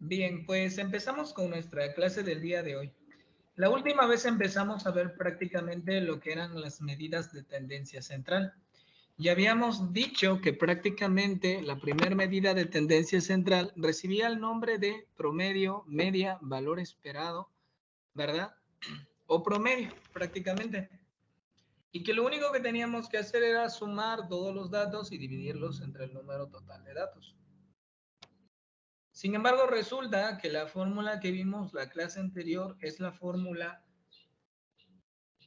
Bien, pues empezamos con nuestra clase del día de hoy. La última vez empezamos a ver prácticamente lo que eran las medidas de tendencia central. Y habíamos dicho que prácticamente la primera medida de tendencia central recibía el nombre de promedio, media, valor esperado, ¿verdad? O promedio, prácticamente. Y que lo único que teníamos que hacer era sumar todos los datos y dividirlos entre el número total de datos. Sin embargo, resulta que la fórmula que vimos la clase anterior es la fórmula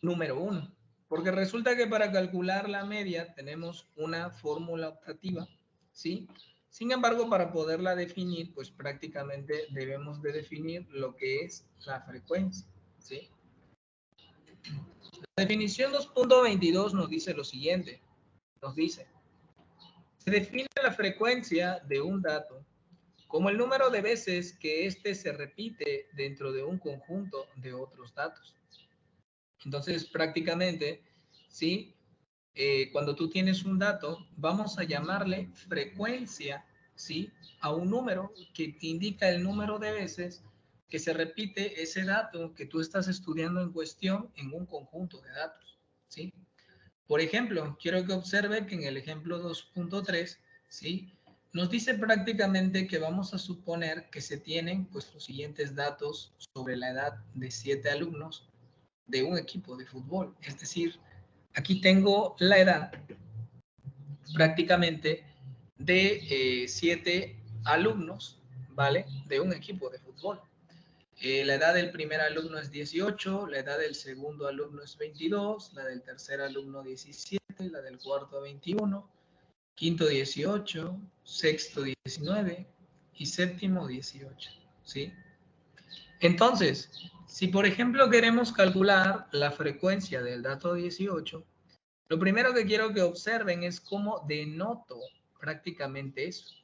número 1, porque resulta que para calcular la media tenemos una fórmula optativa, ¿sí? Sin embargo, para poderla definir, pues prácticamente debemos de definir lo que es la frecuencia, ¿sí? La definición 2.22 nos dice lo siguiente, nos dice, se define la frecuencia de un dato como el número de veces que éste se repite dentro de un conjunto de otros datos. Entonces, prácticamente, ¿sí? Cuando tú tienes un dato, vamos a llamarle frecuencia, ¿sí? A un número que te indica el número de veces que se repite ese dato que tú estás estudiando en cuestión en un conjunto de datos, ¿sí? Por ejemplo, quiero que observe que en el ejemplo 2.3, ¿sí? Nos dice prácticamente que vamos a suponer que se tienen pues, los siguientes datos sobre la edad de 7 alumnos de un equipo de fútbol. Es decir, aquí tengo la edad prácticamente de 7 alumnos, ¿vale? De un equipo de fútbol. La edad del primer alumno es 18, la edad del segundo alumno es 22, la del tercer alumno 17, la del cuarto 21, quinto 18, sexto 19 y séptimo 18, ¿sí? Entonces, si por ejemplo queremos calcular la frecuencia del dato 18, lo primero que quiero que observen es cómo denoto prácticamente eso.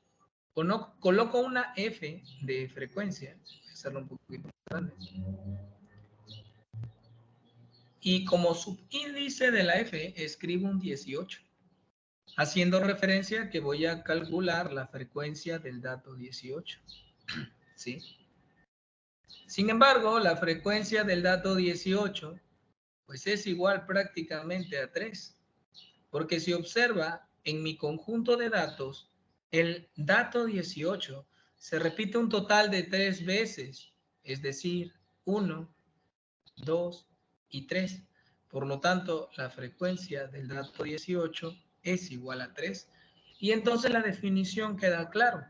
Coloco una F de frecuencia, voy a hacerlo un poquito más grande, y como subíndice de la F escribo un 18, haciendo referencia que voy a calcular la frecuencia del dato 18, ¿sí? Sin embargo, la frecuencia del dato 18 pues es igual prácticamente a 3, porque si observa en mi conjunto de datos, el dato 18 se repite un total de 3 veces, es decir, 1, 2 y 3. Por lo tanto, la frecuencia del dato 18 es igual a 3. Y entonces la definición queda claro.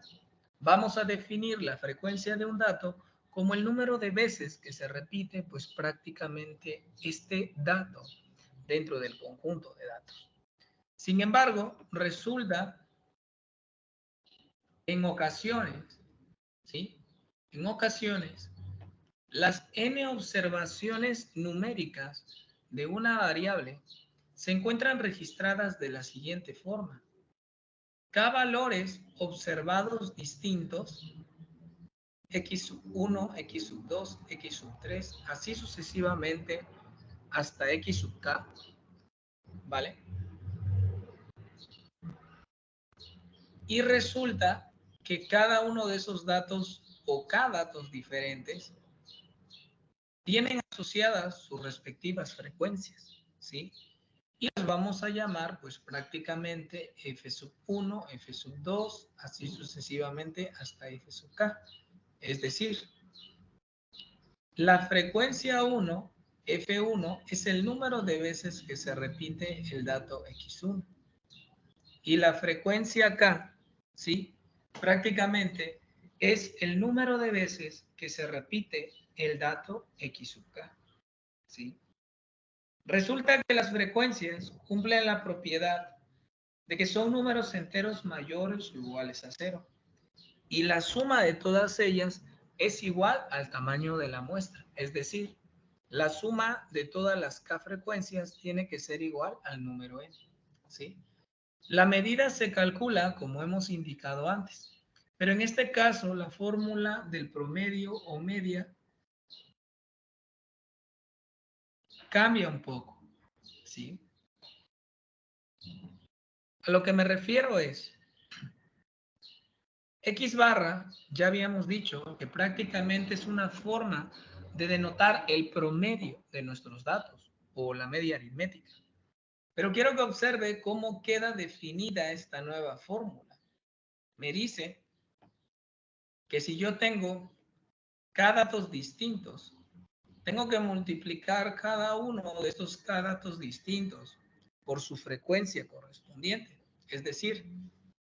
Vamos a definir la frecuencia de un dato como el número de veces que se repite pues prácticamente este dato dentro del conjunto de datos. Sin embargo, resulta en ocasiones, ¿sí? En ocasiones, las n observaciones numéricas de una variable se encuentran registradas de la siguiente forma. K valores observados distintos, x sub 1, x sub 2, x sub 3, así sucesivamente hasta x sub k, ¿vale? Y resulta que cada uno de esos datos o k datos diferentes tienen asociadas sus respectivas frecuencias, ¿sí? Y las vamos a llamar pues prácticamente f sub 1, f sub 2, así sucesivamente hasta f sub k. Es decir, la frecuencia 1, f1, es el número de veces que se repite el dato x1. Y la frecuencia k, ¿sí? Prácticamente es el número de veces que se repite el dato x sub k, ¿sí? Resulta que las frecuencias cumplen la propiedad de que son números enteros mayores o iguales a cero. Y la suma de todas ellas es igual al tamaño de la muestra. Es decir, la suma de todas las k frecuencias tiene que ser igual al número n, ¿sí? La medida se calcula como hemos indicado antes, pero en este caso la fórmula del promedio o media cambia un poco, ¿sí? A lo que me refiero es, X barra, ya habíamos dicho que prácticamente es una forma de denotar el promedio de nuestros datos o la media aritmética. Pero quiero que observe cómo queda definida esta nueva fórmula. Me dice que si yo tengo K datos distintos, tengo que multiplicar cada uno de estos K datos distintos por su frecuencia correspondiente. Es decir,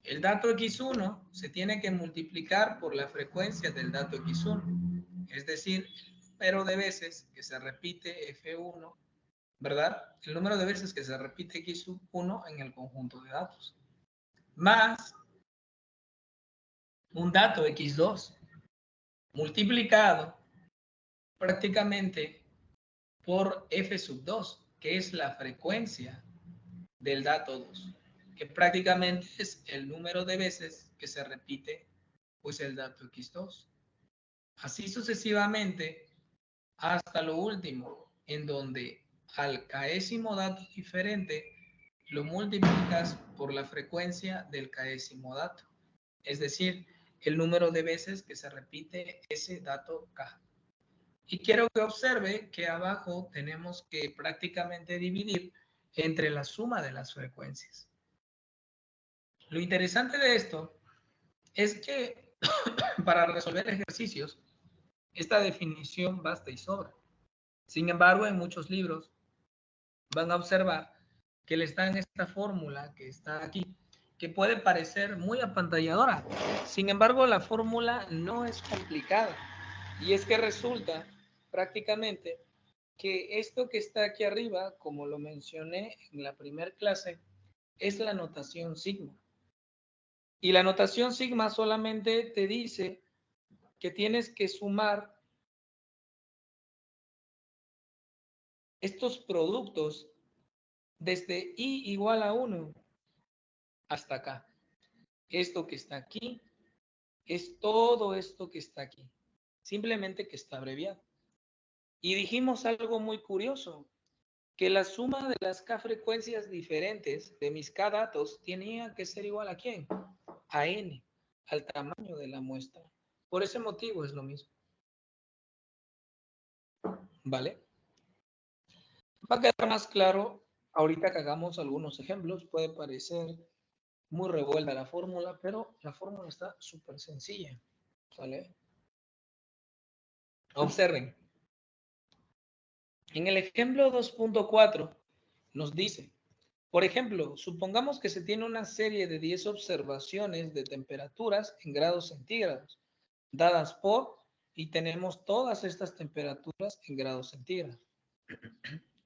el dato X1 se tiene que multiplicar por la frecuencia del dato X1. Es decir, el número de veces que se repite F1, ¿verdad? El número de veces que se repite X1 en el conjunto de datos. Más un dato X2 multiplicado prácticamente por F sub 2, que es la frecuencia del dato 2, que prácticamente es el número de veces que se repite pues el dato X2. Así sucesivamente hasta lo último, en donde al késimo dato diferente lo multiplicas por la frecuencia del késimo dato, es decir, el número de veces que se repite ese dato K. Y quiero que observe que abajo tenemos que prácticamente dividir entre la suma de las frecuencias. Lo interesante de esto es que para resolver ejercicios, esta definición basta y sobra. Sin embargo, en muchos libros van a observar que le está en esta fórmula que está aquí, que puede parecer muy apantalladora. Sin embargo, la fórmula no es complicada. Y es que resulta prácticamente que esto que está aquí arriba, como lo mencioné en la primera clase, es la notación sigma. Y la notación sigma solamente te dice que tienes que sumar estos productos desde i igual a 1 hasta acá. Esto que está aquí es todo esto que está aquí. Simplemente que está abreviado. Y dijimos algo muy curioso, que la suma de las K frecuencias diferentes de mis K datos tenía que ser igual a ¿quién? A N, al tamaño de la muestra. Por ese motivo es lo mismo. ¿Vale? Va a quedar más claro ahorita que hagamos algunos ejemplos. Puede parecer muy revuelta la fórmula, pero la fórmula está súper sencilla. ¿Sale? Observen. En el ejemplo 2.4 nos dice, por ejemplo, supongamos que se tiene una serie de 10 observaciones de temperaturas en grados centígrados, dadas por, y tenemos todas estas temperaturas en grados centígrados.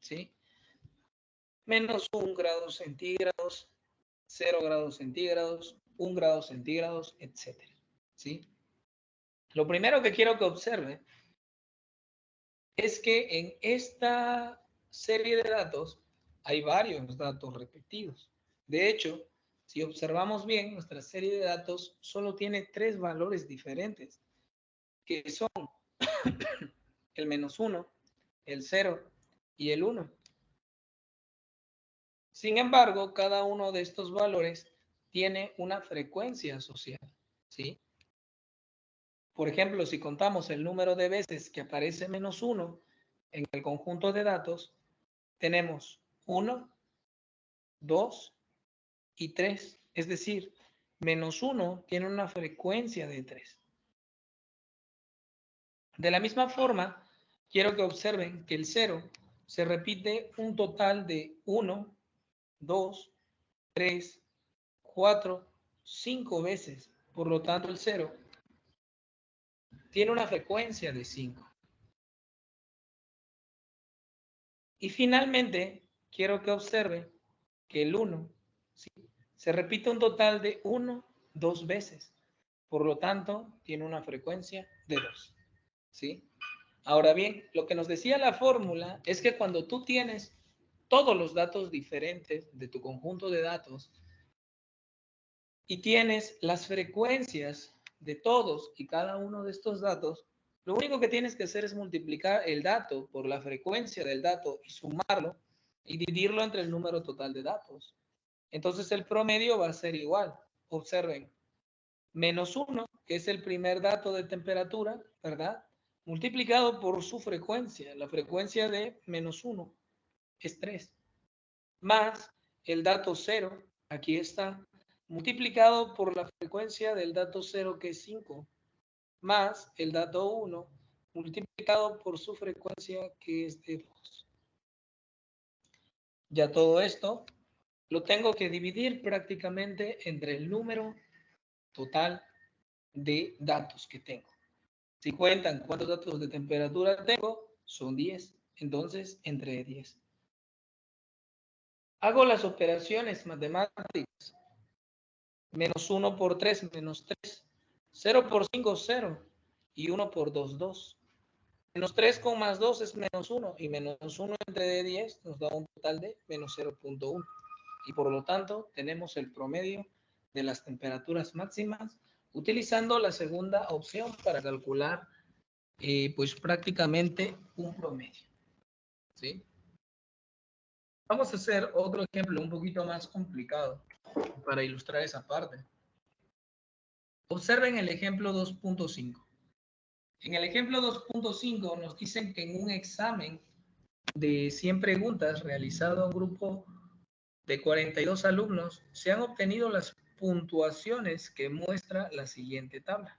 ¿Sí? Menos 1 grado centígrados, 0 grados centígrados, 1 grado centígrados, etc. ¿Sí? Lo primero que quiero que observe es que en esta serie de datos hay varios datos repetidos. De hecho, si observamos bien, nuestra serie de datos solo tiene 3 valores diferentes, que son el -1, el 0 y el 1. Sin embargo, cada uno de estos valores tiene una frecuencia asociada, ¿sí? Por ejemplo, si contamos el número de veces que aparece -1 en el conjunto de datos, tenemos 1, 2 y 3. Es decir, -1 tiene una frecuencia de 3. De la misma forma, quiero que observen que el 0 se repite un total de 1, 2, 3, 4, 5 veces. Por lo tanto, el 0 tiene una frecuencia de 5. Y finalmente, quiero que observe que el 1, ¿sí?, se repite un total de 1, 2 veces. Por lo tanto, tiene una frecuencia de 2. ¿Sí? Ahora bien, lo que nos decía la fórmula es que cuando tú tienes todos los datos diferentes de tu conjunto de datos y tienes las frecuencias de todos y cada uno de estos datos, lo único que tienes que hacer es multiplicar el dato por la frecuencia del dato y sumarlo y dividirlo entre el número total de datos. Entonces el promedio va a ser igual. Observen, menos 1, que es el primer dato de temperatura, ¿verdad? Multiplicado por su frecuencia. La frecuencia de menos 1 es 3. Más el dato 0, aquí está, multiplicado por la frecuencia del dato 0, que es 5. Más el dato 1, multiplicado por su frecuencia, que es de 2. Ya todo esto lo tengo que dividir prácticamente entre el número total de datos que tengo. Si cuentan cuántos datos de temperatura tengo, son 10. Entonces, entre 10. Hago las operaciones matemáticas. Menos 1 por 3, menos 3. 0 por 5, 0. Y 1 por 2, 2. Menos 3 con más 2 es menos 1. Y menos 1 entre 10 nos da un total de menos 0.1. Y por lo tanto, tenemos el promedio de las temperaturas máximas utilizando la segunda opción para calcular pues prácticamente un promedio. ¿Sí? Vamos a hacer otro ejemplo un poquito más complicado para ilustrar esa parte. Observen el ejemplo 2.5. En el ejemplo 2.5 nos dicen que en un examen de 100 preguntas realizado a un grupo de 42 alumnos se han obtenido las puntuaciones que muestra la siguiente tabla.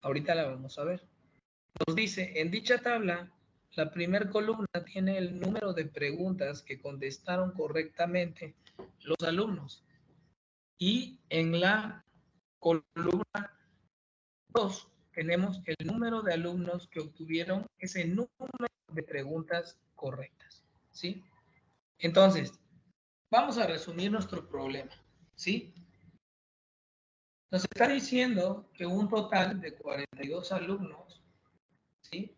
Ahorita la vamos a ver. Nos dice, en dicha tabla, la primera columna tiene el número de preguntas que contestaron correctamente los alumnos. Y en la columna 2 tenemos el número de alumnos que obtuvieron ese número de preguntas correctas. ¿Sí? Entonces, vamos a resumir nuestro problema. ¿Sí? Nos está diciendo que un total de 42 alumnos, ¿sí?,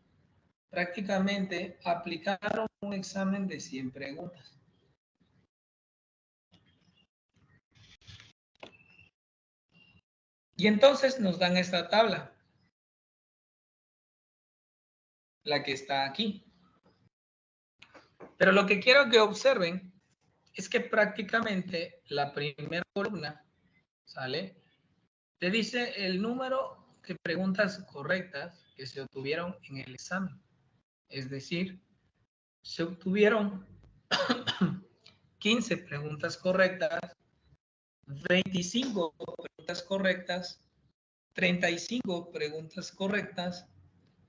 prácticamente aplicaron un examen de 100 preguntas. Y entonces nos dan esta tabla, la que está aquí. Pero lo que quiero que observen es que prácticamente la primera columna, ¿sale?, te dice el número de preguntas correctas que se obtuvieron en el examen. Es decir, se obtuvieron 15 preguntas correctas, 25 preguntas correctas, 35 preguntas correctas,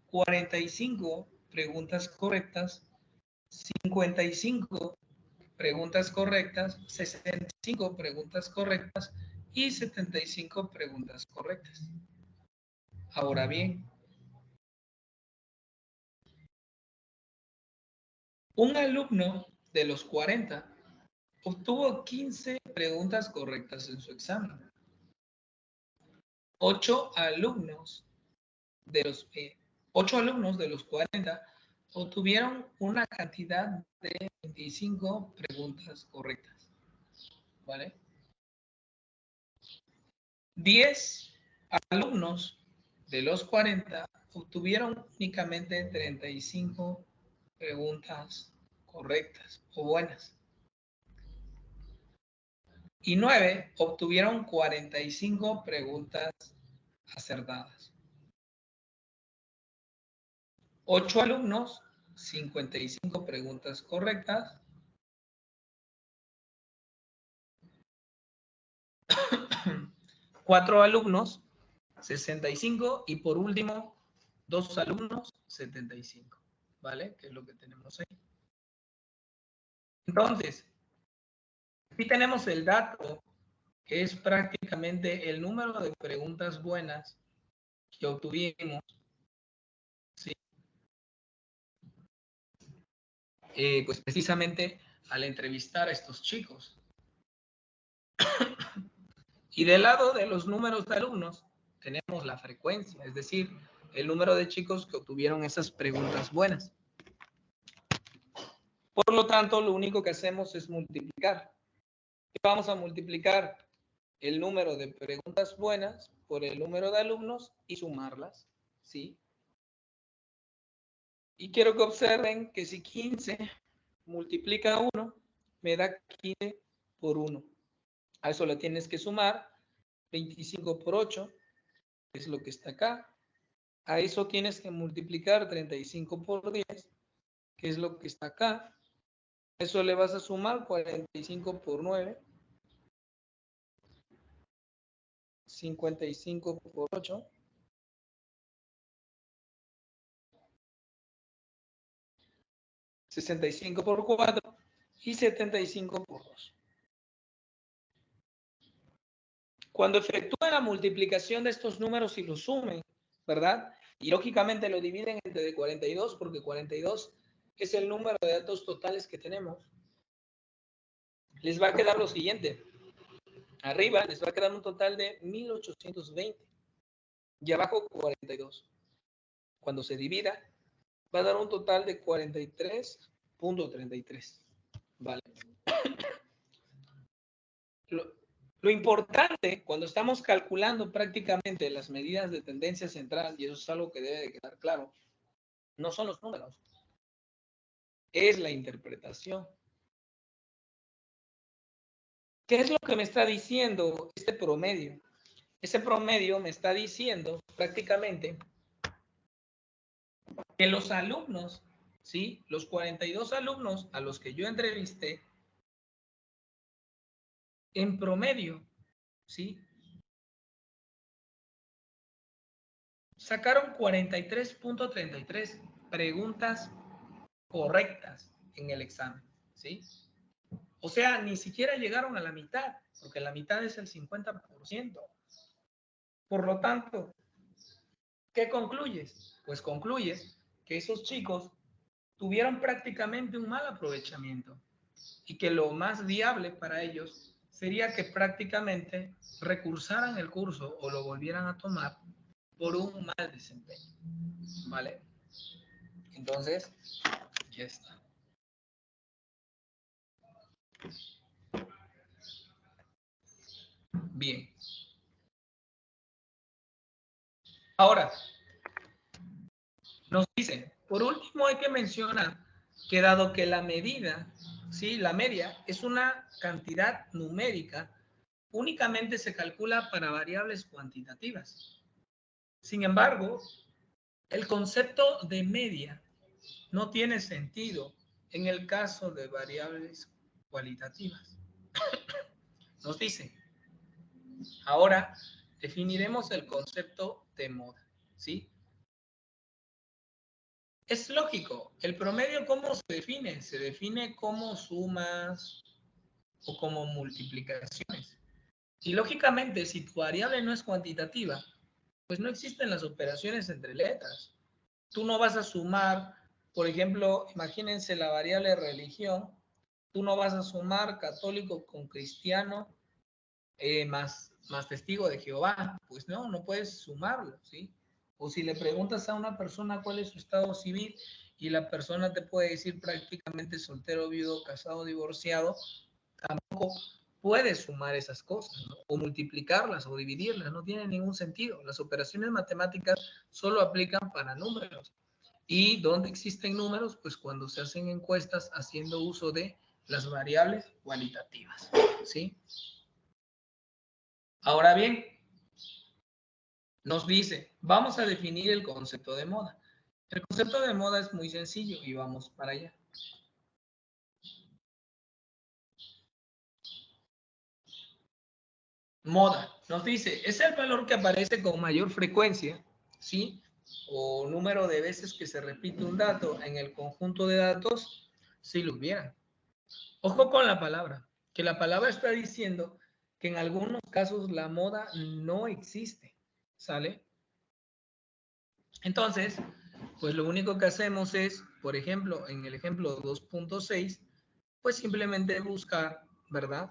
45 preguntas correctas, 55 preguntas correctas, 65 preguntas correctas y 75 preguntas correctas. Ahora bien, un alumno de los 40 obtuvo 15 preguntas correctas en su examen. 8 alumnos de los 40 obtuvieron una cantidad de 25 preguntas correctas. ¿Vale? 10 alumnos de los 40 obtuvieron únicamente 35 preguntas correctas o buenas. Y 9 obtuvieron 45 preguntas acertadas. 8 alumnos, 55 preguntas correctas. 4 alumnos, 65. Y por último, 2 alumnos, 75. ¿Vale? Que es lo que tenemos ahí. Entonces, aquí tenemos el dato, que es prácticamente el número de preguntas buenas que obtuvimos, ¿sí?, pues precisamente al entrevistar a estos chicos. Y del lado de los números de alumnos tenemos la frecuencia, es decir, el número de chicos que obtuvieron esas preguntas buenas. Por lo tanto, lo único que hacemos es multiplicar. Vamos a multiplicar el número de preguntas buenas por el número de alumnos y sumarlas, ¿sí? Y quiero que observen que si 15 multiplica 1, me da 15 por 1. A eso le tienes que sumar 25 por 8, que es lo que está acá. A eso tienes que multiplicar 35 por 10, que es lo que está acá. A eso le vas a sumar 45 por 9, 55 por 8, 65 por 4 y 75 por 2. Cuando efectúen la multiplicación de estos números y los sumen, ¿verdad? Y lógicamente lo dividen entre 42 porque 42 es el número de datos totales que tenemos. Les va a quedar lo siguiente. Arriba les va a quedar un total de 1820 y abajo 42. Cuando se divida, va a dar un total de 43.33. ¿Vale? Lo importante cuando estamos calculando prácticamente las medidas de tendencia central, y eso es algo que debe de quedar claro, no son los números, es la interpretación. ¿Qué es lo que me está diciendo este promedio? Ese promedio me está diciendo prácticamente que los alumnos, ¿sí? Los 42 alumnos a los que yo entrevisté, en promedio, ¿sí? Sacaron 43.33 preguntas correctas en el examen, ¿sí? O sea, ni siquiera llegaron a la mitad, porque la mitad es el 50%. Por lo tanto, ¿qué concluyes? Pues concluyes que esos chicos tuvieron prácticamente un mal aprovechamiento y que lo más viable para ellos sería que prácticamente recursaran el curso o lo volvieran a tomar por un mal desempeño, ¿vale? Entonces, ya está. Bien. Ahora, nos dice, por último hay que mencionar que dado que la medida, ¿sí? La media es una cantidad numérica, únicamente se calcula para variables cuantitativas. Sin embargo, el concepto de media no tiene sentido en el caso de variables cualitativas. Nos dice, ahora definiremos el concepto de moda, ¿sí? Es lógico, el promedio, ¿cómo se define? Se define como sumas o como multiplicaciones. Y lógicamente, si tu variable no es cuantitativa, pues no existen las operaciones entre letras. Tú no vas a sumar, por ejemplo, imagínense la variable religión, tú no vas a sumar católico con cristiano más testigo de Jehová. Pues no, no puedes sumarlo, ¿sí? O si le preguntas a una persona cuál es su estado civil y la persona te puede decir prácticamente soltero, viudo, casado, divorciado, tampoco puedes sumar esas cosas, ¿no? O multiplicarlas o dividirlas, no tiene ningún sentido. Las operaciones matemáticas solo aplican para números. ¿Y dónde existen números? Pues cuando se hacen encuestas haciendo uso de las variables cualitativas, ¿sí? Ahora bien, nos dice, vamos a definir el concepto de moda. El concepto de moda es muy sencillo y vamos para allá. Moda, nos dice, es el valor que aparece con mayor frecuencia, ¿sí? O número de veces que se repite un dato en el conjunto de datos, si lo hubiera. Ojo con la palabra, que la palabra está diciendo que en algunos casos la moda no existe, ¿sale? Entonces, pues lo único que hacemos es, por ejemplo, en el ejemplo 2.6, pues simplemente buscar, ¿verdad?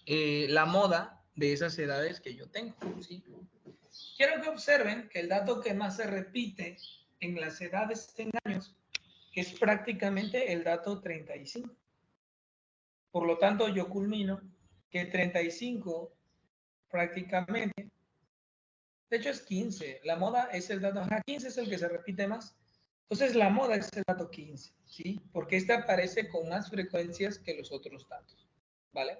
La moda de esas edades que yo tengo, ¿sí? Quiero que observen que el dato que más se repite en las edades en años es prácticamente el dato 35. Por lo tanto, yo culmino que 35 prácticamente, de hecho es 15, la moda es el dato, 15 es el que se repite más. Entonces la moda es el dato 15, ¿sí? Porque este aparece con más frecuencias que los otros datos, ¿vale?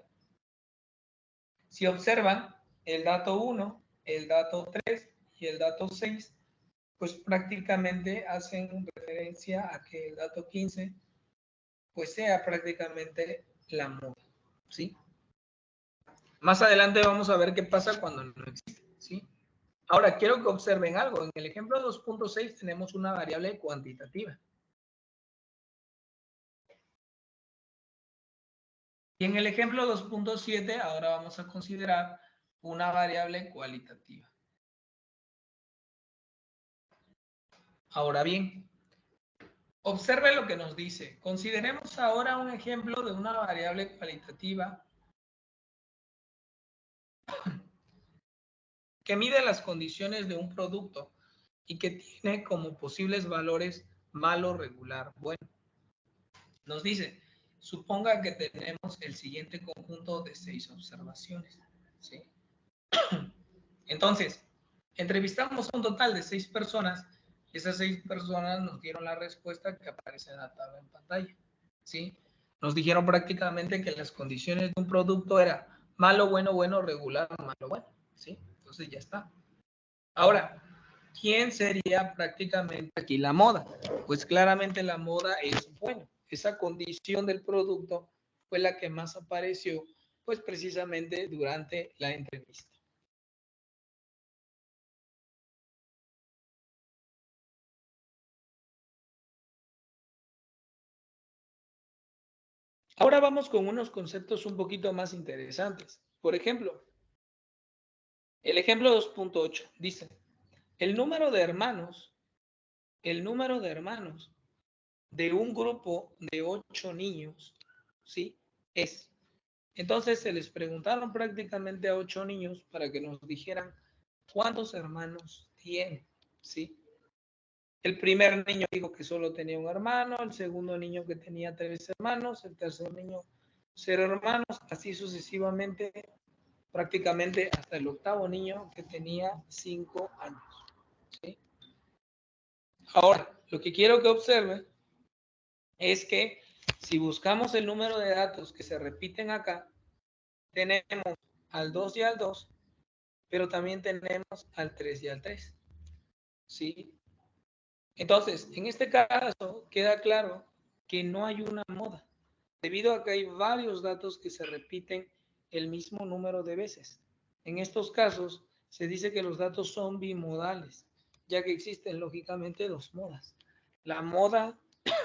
Si observan, el dato 1, el dato 3 y el dato 6, pues prácticamente hacen referencia a que el dato 15 pues sea prácticamente la moda, ¿sí? Más adelante vamos a ver qué pasa cuando no existe, ¿sí? Ahora, quiero que observen algo. En el ejemplo 2.6 tenemos una variable cuantitativa. Y en el ejemplo 2.7 ahora vamos a considerar una variable cualitativa. Ahora bien, observe lo que nos dice. Consideremos ahora un ejemplo de una variable cualitativa que mide las condiciones de un producto y que tiene como posibles valores malo, regular, bueno. Nos dice, suponga que tenemos el siguiente conjunto de 6 observaciones, ¿sí? Entonces, entrevistamos a un total de 6 personas. Esas 6 personas nos dieron la respuesta que aparece en la tabla en pantalla, ¿sí? Nos dijeron prácticamente que las condiciones de un producto era malo, bueno, bueno, regular, malo, bueno, ¿sí? Entonces ya está. Ahora, ¿quién sería prácticamente aquí la moda? Pues claramente la moda es bueno. Esa condición del producto fue la que más apareció, pues precisamente durante la entrevista. Ahora vamos con unos conceptos un poquito más interesantes. Por ejemplo, el ejemplo 2.8 dice, el número de hermanos, el número de hermanos de un grupo de 8 niños, ¿sí? Es. Entonces se les preguntaron prácticamente a 8 niños para que nos dijeran cuántos hermanos tienen, ¿sí? El primer niño dijo que solo tenía un hermano, el segundo niño que tenía 3 hermanos, el tercer niño 0 hermanos, así sucesivamente, prácticamente hasta el octavo niño que tenía 5 años, ¿sí? Ahora, lo que quiero que observen es que si buscamos el número de datos que se repiten acá, tenemos al 2 y al 2, pero también tenemos al 3 y al 3, ¿sí? Entonces, en este caso queda claro que no hay una moda, debido a que hay varios datos que se repiten el mismo número de veces. En estos casos, se dice que los datos son bimodales, ya que existen lógicamente dos modas. La moda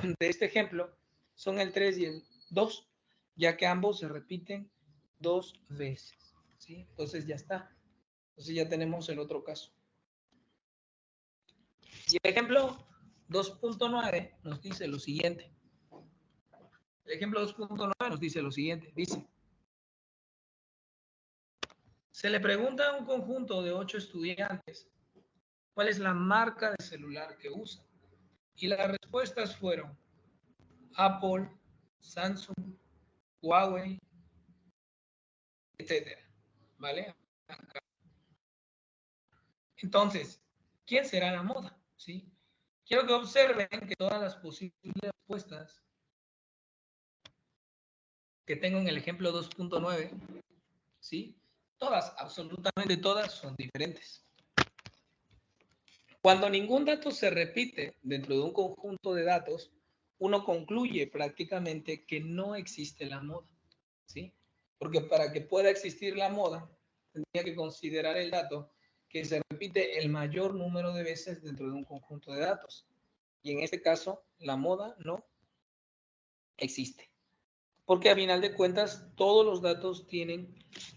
de este ejemplo son el 3 y el 2, ya que ambos se repiten 2 veces, ¿sí? Entonces ya está. Entonces ya tenemos el otro caso. Y el ejemplo 2.9 nos dice lo siguiente. El ejemplo 2.9 nos dice lo siguiente. Dice, se le pregunta a un conjunto de 8 estudiantes cuál es la marca de celular que usa. Y las respuestas fueron Apple, Samsung, Huawei, etcétera. ¿Vale? Entonces, ¿quién será la moda? ¿Sí? Quiero que observen que todas las posibles respuestas que tengo en el ejemplo 2.9, ¿sí? Todas, absolutamente todas son diferentes. Cuando ningún dato se repite dentro de un conjunto de datos, uno concluye prácticamente que no existe la moda, ¿sí? Porque para que pueda existir la moda, tendría que considerar el dato que se repite el mayor número de veces dentro de un conjunto de datos. Y en este caso, la moda no existe. Porque a final de cuentas, todos los datos tienen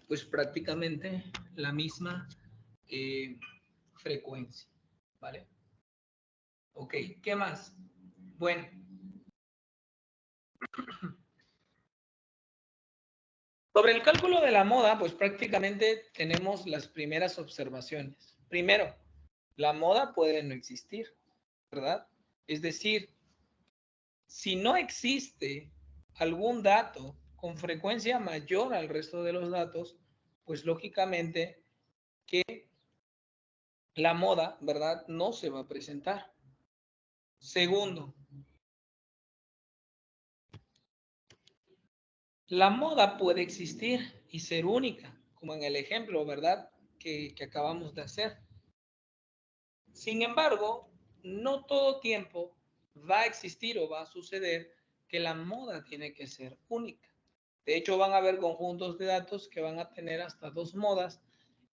pues prácticamente la misma frecuencia, ¿vale? Ok, ¿qué más? Bueno, sobre el cálculo de la moda, pues prácticamente tenemos las primeras observaciones. Primero, la moda puede no existir, ¿verdad? Es decir, si no existe algún dato con frecuencia mayor al resto de los datos, pues lógicamente que la moda, ¿verdad? No se va a presentar. Segundo, la moda puede existir y ser única, como en el ejemplo, ¿verdad? Que acabamos de hacer. Sin embargo, no todo tiempo va a existir o va a suceder que la moda tiene que ser única. De hecho, van a haber conjuntos de datos que van a tener hasta 2 modas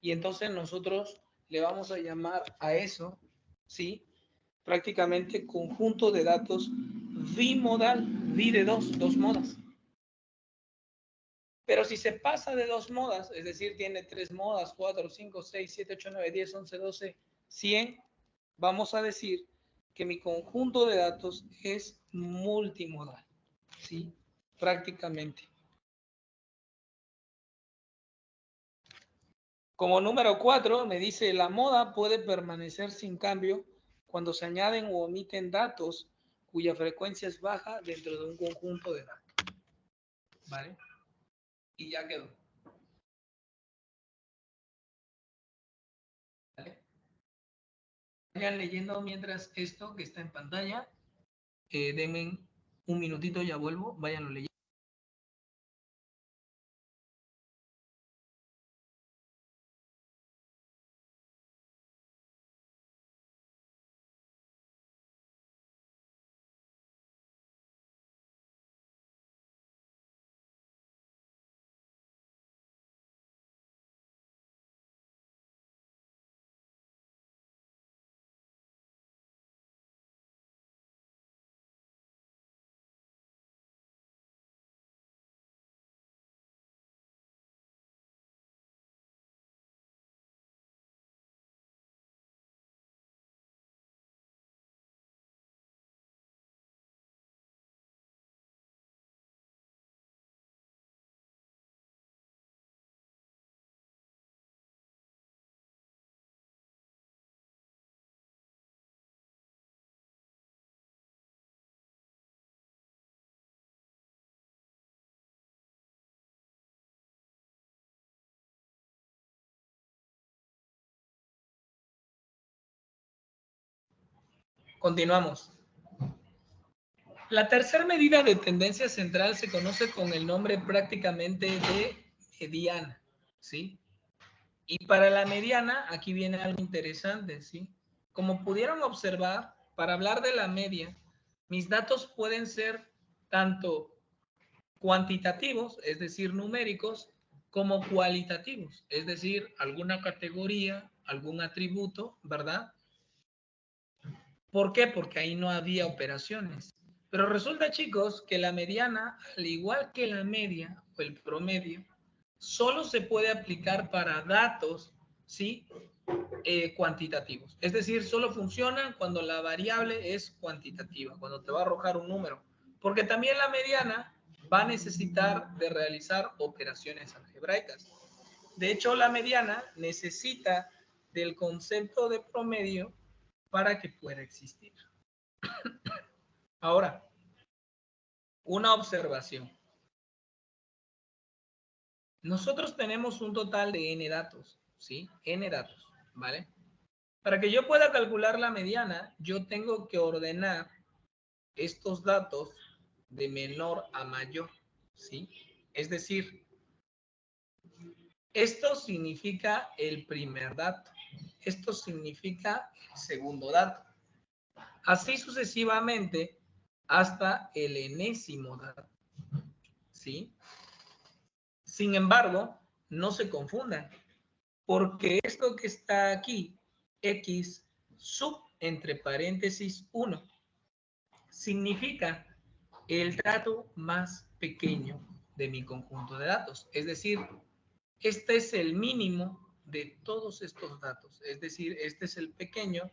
y entonces nosotros le vamos a llamar a eso, ¿sí? Prácticamente conjunto de datos bimodal, bi de dos modas. Pero si se pasa de 2 modas, es decir, tiene 3 modas, 4, 5, 6, 7, 8, 9, 10, 11, 12, 100, vamos a decir que mi conjunto de datos es multimodal, ¿sí? Prácticamente. Como número 4, me dice, la moda puede permanecer sin cambio cuando se añaden o omiten datos cuya frecuencia es baja dentro de un conjunto de datos. ¿Vale? Y ya quedó. ¿Vale? Vayan leyendo mientras esto que está en pantalla. Denme un minutito, ya vuelvo. Váyanlo leyendo. Continuamos. La tercera medida de tendencia central se conoce con el nombre prácticamente de mediana, ¿sí? Y para la mediana, aquí viene algo interesante, ¿sí? Como pudieron observar, para hablar de la media, mis datos pueden ser tanto cuantitativos, es decir, numéricos, como cualitativos, es decir, alguna categoría, algún atributo, ¿verdad? ¿Por qué? Porque ahí no había operaciones. Pero resulta, chicos, que la mediana, al igual que la media o el promedio, solo se puede aplicar para datos, ¿sí? Cuantitativos. Es decir, solo funciona cuando la variable es cuantitativa, cuando te va a arrojar un número. Porque también la mediana va a necesitar de realizar operaciones algebraicas. De hecho, la mediana necesita del concepto de promedio para que pueda existir. Ahora, una observación. Nosotros tenemos un total de n datos, ¿sí? N datos, ¿vale? Para que yo pueda calcular la mediana, yo tengo que ordenar estos datos de menor a mayor, ¿sí? Es decir, esto significa el primer dato, esto significa el segundo dato, así sucesivamente hasta el enésimo dato, ¿sí? Sin embargo, no se confundan, porque esto que está aquí, x sub entre paréntesis 1, significa el dato más pequeño de mi conjunto de datos. Es decir, este es el mínimo de todos estos datos. Es decir, este es el pequeño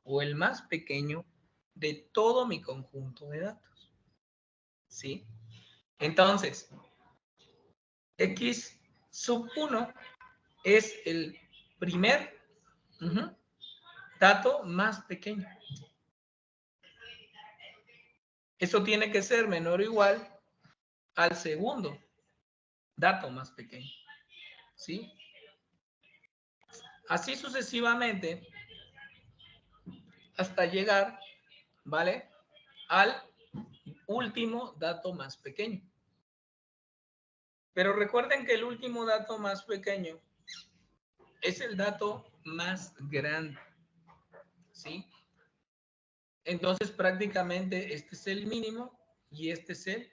o el más pequeño de todo mi conjunto de datos. ¿Sí? Entonces, x sub 1 es el primer dato más pequeño. Eso tiene que ser menor o igual al segundo dato más pequeño. ¿Sí? Así sucesivamente hasta llegar, ¿vale? Al último dato más pequeño. Pero recuerden que el último dato más pequeño es el dato más grande, ¿sí? Entonces prácticamente este es el mínimo y este es el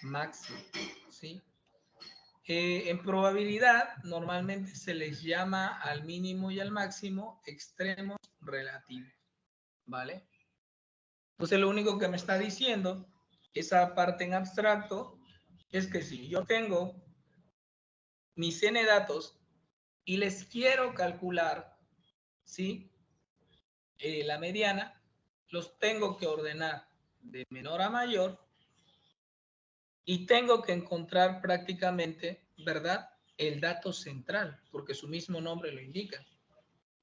máximo, ¿sí? En probabilidad normalmente se les llama al mínimo y al máximo extremos relativos, ¿vale? Entonces lo único que me está diciendo esa parte en abstracto es que si yo tengo mis n datos y les quiero calcular, ¿sí? La mediana, los tengo que ordenar de menor a mayor y tengo que encontrar prácticamente, ¿verdad? El dato central, porque su mismo nombre lo indica,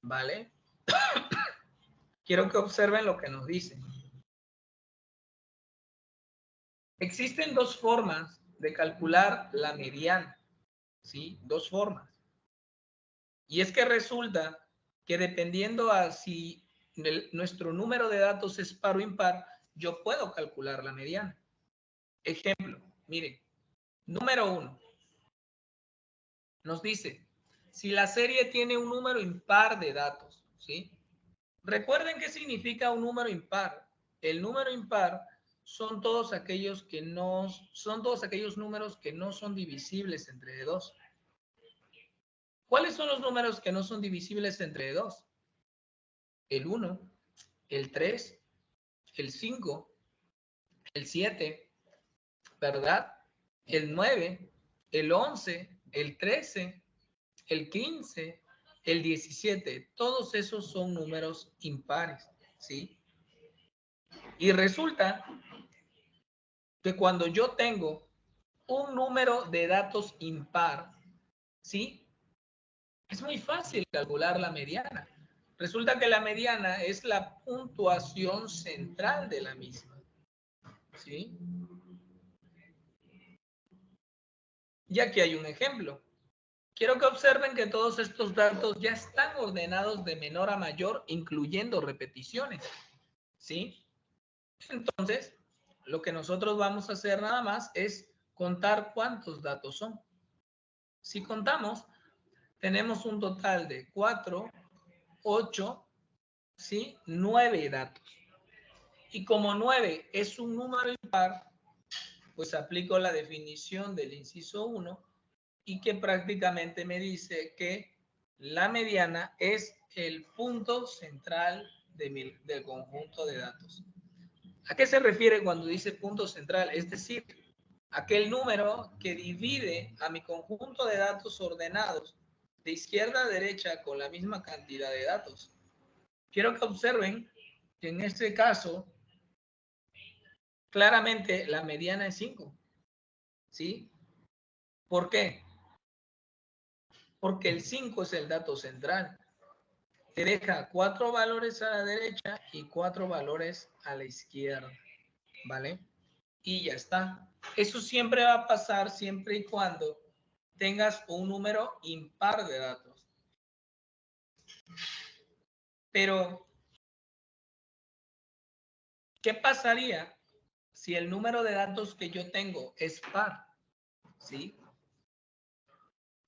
¿vale? Quiero que observen lo que nos dice. Existen dos formas de calcular la mediana, ¿sí? Dos formas. Y es que resulta que dependiendo a si nuestro número de datos es par o impar, yo puedo calcular la mediana. Ejemplo, miren, número 1. Nos dice, si la serie tiene un número impar de datos, ¿sí? Recuerden qué significa un número impar. El número impar son todos aquellos números que no son divisibles entre 2. ¿Cuáles son los números que no son divisibles entre 2? El 1, el 3, el 5, el 7, ¿verdad? El 9, el 11, el 13, el 15, el 17. Todos esos son números impares, ¿sí? Y resulta que cuando yo tengo un número de datos impar, ¿sí? Es muy fácil calcular la mediana. Resulta que la mediana es la puntuación central de la misma, ¿sí? Y aquí hay un ejemplo. Quiero que observen que todos estos datos ya están ordenados de menor a mayor, incluyendo repeticiones, ¿sí? Entonces, lo que nosotros vamos a hacer nada más es contar cuántos datos son. Si contamos, tenemos un total de 4, 8, ¿sí? 9 datos. Y como 9 es un número impar, pues aplico la definición del inciso 1 y que prácticamente me dice que la mediana es el punto central del conjunto de datos. ¿A qué se refiere cuando dice punto central? Es decir, aquel número que divide a mi conjunto de datos ordenados de izquierda a derecha con la misma cantidad de datos. Quiero que observen que en este caso, claramente la mediana es 5. ¿Sí? ¿Por qué? Porque el 5 es el dato central. Te deja 4 valores a la derecha y 4 valores a la izquierda. ¿Vale? Y ya está. Eso siempre va a pasar siempre y cuando tengas un número impar de datos. Pero, ¿qué pasaría si el número de datos que yo tengo es par? ¿Sí?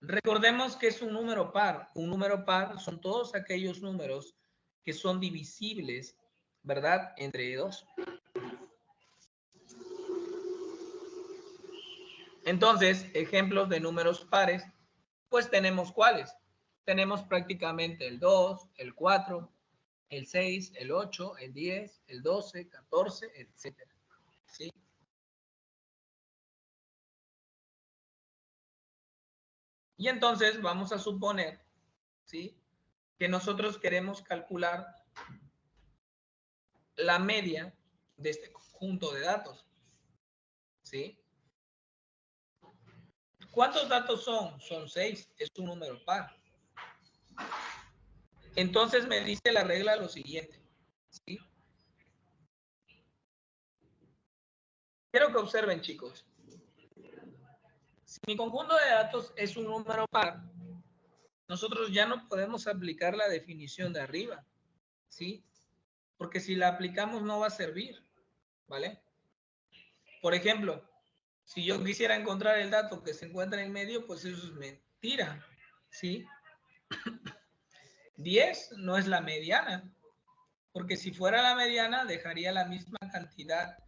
Recordemos que es un número par. Un número par son todos aquellos números que son divisibles, ¿verdad? Entre 2. Entonces, ejemplos de números pares, pues tenemos ¿cuáles? Tenemos prácticamente el 2, el 4, el 6, el 8, el 10, el 12, 14, etcétera. ¿Sí? Y entonces vamos a suponer, ¿sí? Que nosotros queremos calcular la media de este conjunto de datos, ¿sí? ¿Cuántos datos son? Son 6, es un número par. Entonces me dice la regla lo siguiente, ¿sí? Quiero que observen, chicos. Si mi conjunto de datos es un número par, nosotros ya no podemos aplicar la definición de arriba, ¿sí? Porque si la aplicamos no va a servir, ¿vale? Por ejemplo, Si yo quisiera encontrar el dato que se encuentra en medio, pues eso es mentira, ¿sí? 10 no es la mediana, porque si fuera la mediana dejaría la misma cantidad,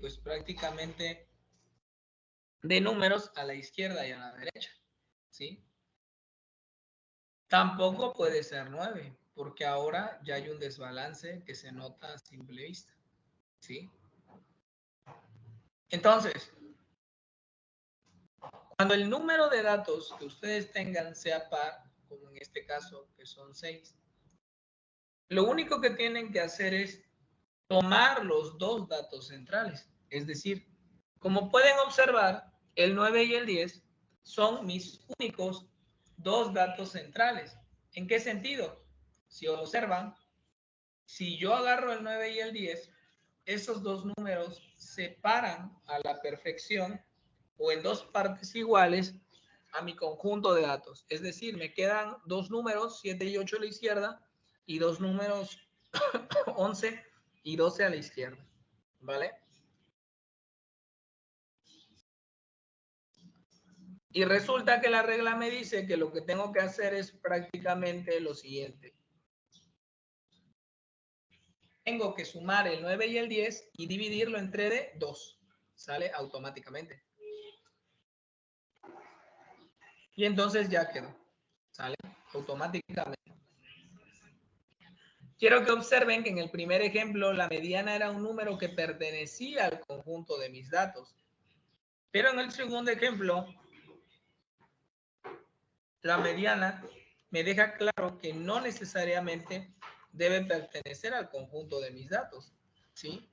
pues prácticamente de números a la izquierda y a la derecha, ¿sí? Tampoco puede ser 9, porque ahora ya hay un desbalance que se nota a simple vista, ¿sí? Entonces, cuando el número de datos que ustedes tengan sea par, como en este caso que son 6, lo único que tienen que hacer es tomar los dos datos centrales. Es decir, como pueden observar, el 9 y el 10 son mis únicos dos datos centrales. ¿En qué sentido? Si observan, si yo agarro el 9 y el 10, esos dos números se paran a la perfección o en dos partes iguales a mi conjunto de datos. Es decir, me quedan dos números, 7 y 8 a la izquierda, y dos números 11 y 12 a la izquierda. ¿Vale? Y resulta que la regla me dice que lo que tengo que hacer es prácticamente lo siguiente. Tengo que sumar el 9 y el 10 y dividirlo entre 2. Sale automáticamente. Y entonces ya quedó. Sale automáticamente. Quiero que observen que en el primer ejemplo la mediana era un número que pertenecía al conjunto de mis datos. Pero en el segundo ejemplo, la mediana me deja claro que no necesariamente debe pertenecer al conjunto de mis datos, ¿sí?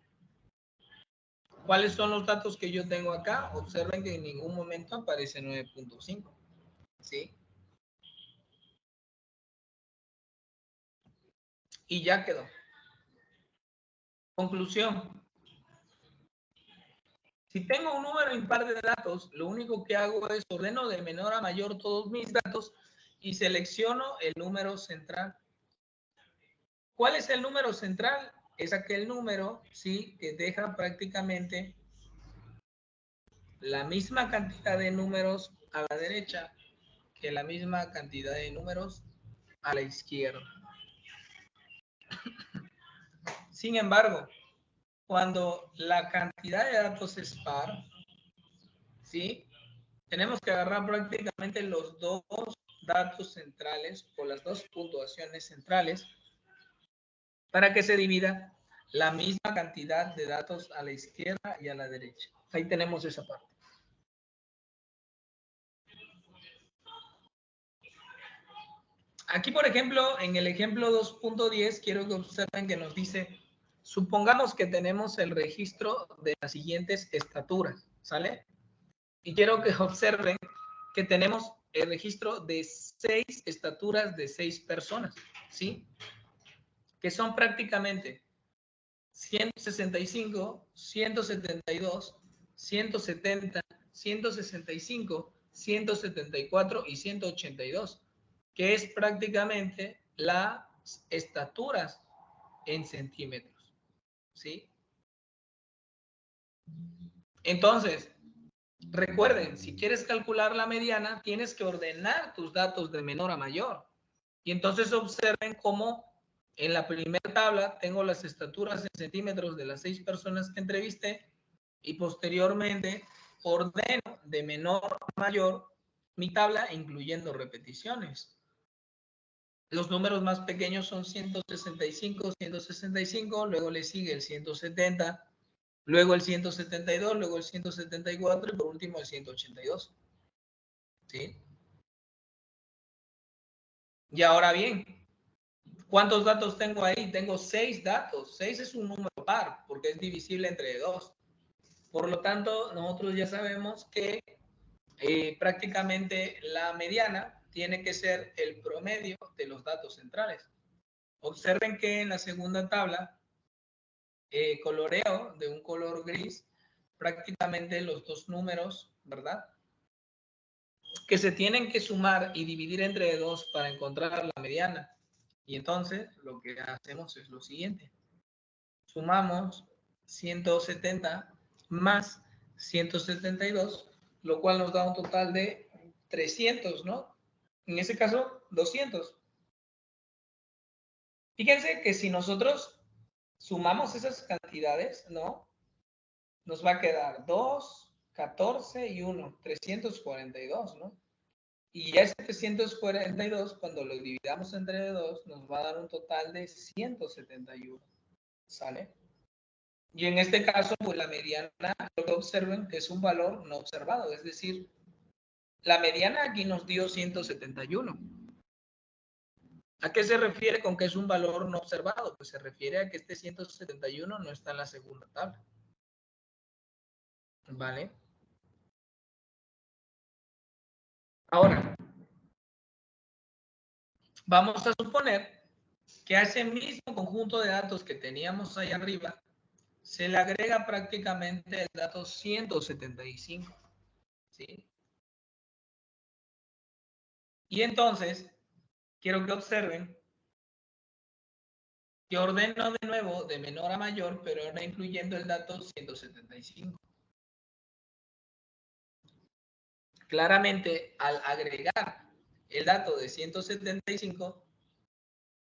¿Cuáles son los datos que yo tengo acá? Observen que en ningún momento aparece 9.5, ¿sí? Y ya quedó. Conclusión. Si tengo un número impar de datos, lo único que hago es ordeno de menor a mayor todos mis datos y selecciono el número central. ¿Cuál es el número central? Es aquel número, sí, que deja prácticamente la misma cantidad de números a la derecha que la misma cantidad de números a la izquierda. Sin embargo, cuando la cantidad de datos es par, ¿sí? Tenemos que agarrar prácticamente los dos datos centrales o las dos puntuaciones centrales para que se divida la misma cantidad de datos a la izquierda y a la derecha. Ahí tenemos esa parte. Aquí, por ejemplo, en el ejemplo 2.10, quiero que observen que nos dice, supongamos que tenemos el registro de las siguientes estaturas, ¿sale? Y quiero que observen que tenemos el registro de 6 estaturas de 6 personas, ¿sí? Que son prácticamente 165, 172, 170, 165, 174 y 182, que es prácticamente las estaturas en centímetros, ¿sí? Entonces, recuerden, si quieres calcular la mediana, tienes que ordenar tus datos de menor a mayor. Y entonces observen cómo en la primera tabla tengo las estaturas en centímetros de las 6 personas que entrevisté y posteriormente ordeno de menor a mayor mi tabla incluyendo repeticiones. Los números más pequeños son 165, 165, luego le sigue el 170, luego el 172, luego el 174 y por último el 182. ¿Sí? Y ahora bien, ¿cuántos datos tengo ahí? Tengo 6 datos. 6 es un número par porque es divisible entre 2. Por lo tanto, nosotros ya sabemos que prácticamente la mediana tiene que ser el promedio de los datos centrales. Observen que en la segunda tabla, coloreo de un color gris, prácticamente los dos números, ¿verdad? Que se tienen que sumar y dividir entre 2 para encontrar la mediana. Y entonces lo que hacemos es lo siguiente. Sumamos 170 más 172, lo cual nos da un total de 300, ¿no? En ese caso, 200. Fíjense que si nosotros sumamos esas cantidades, ¿no? Nos va a quedar 2, 14 y 1, 342, ¿no? Y ya ese 342, cuando lo dividamos entre 2, nos va a dar un total de 171, ¿sale? Y en este caso, pues la mediana, lo que observen que es un valor no observado, es decir, la mediana aquí nos dio 171. ¿A qué se refiere con que es un valor no observado? Pues se refiere a que este 171 no está en la segunda tabla. ¿Vale? Ahora, vamos a suponer que a ese mismo conjunto de datos que teníamos ahí arriba, se le agrega prácticamente el dato 175. ¿Sí? Y entonces, quiero que observen que ordeno de nuevo de menor a mayor, pero ahora incluyendo el dato 175. Claramente, al agregar el dato de 175,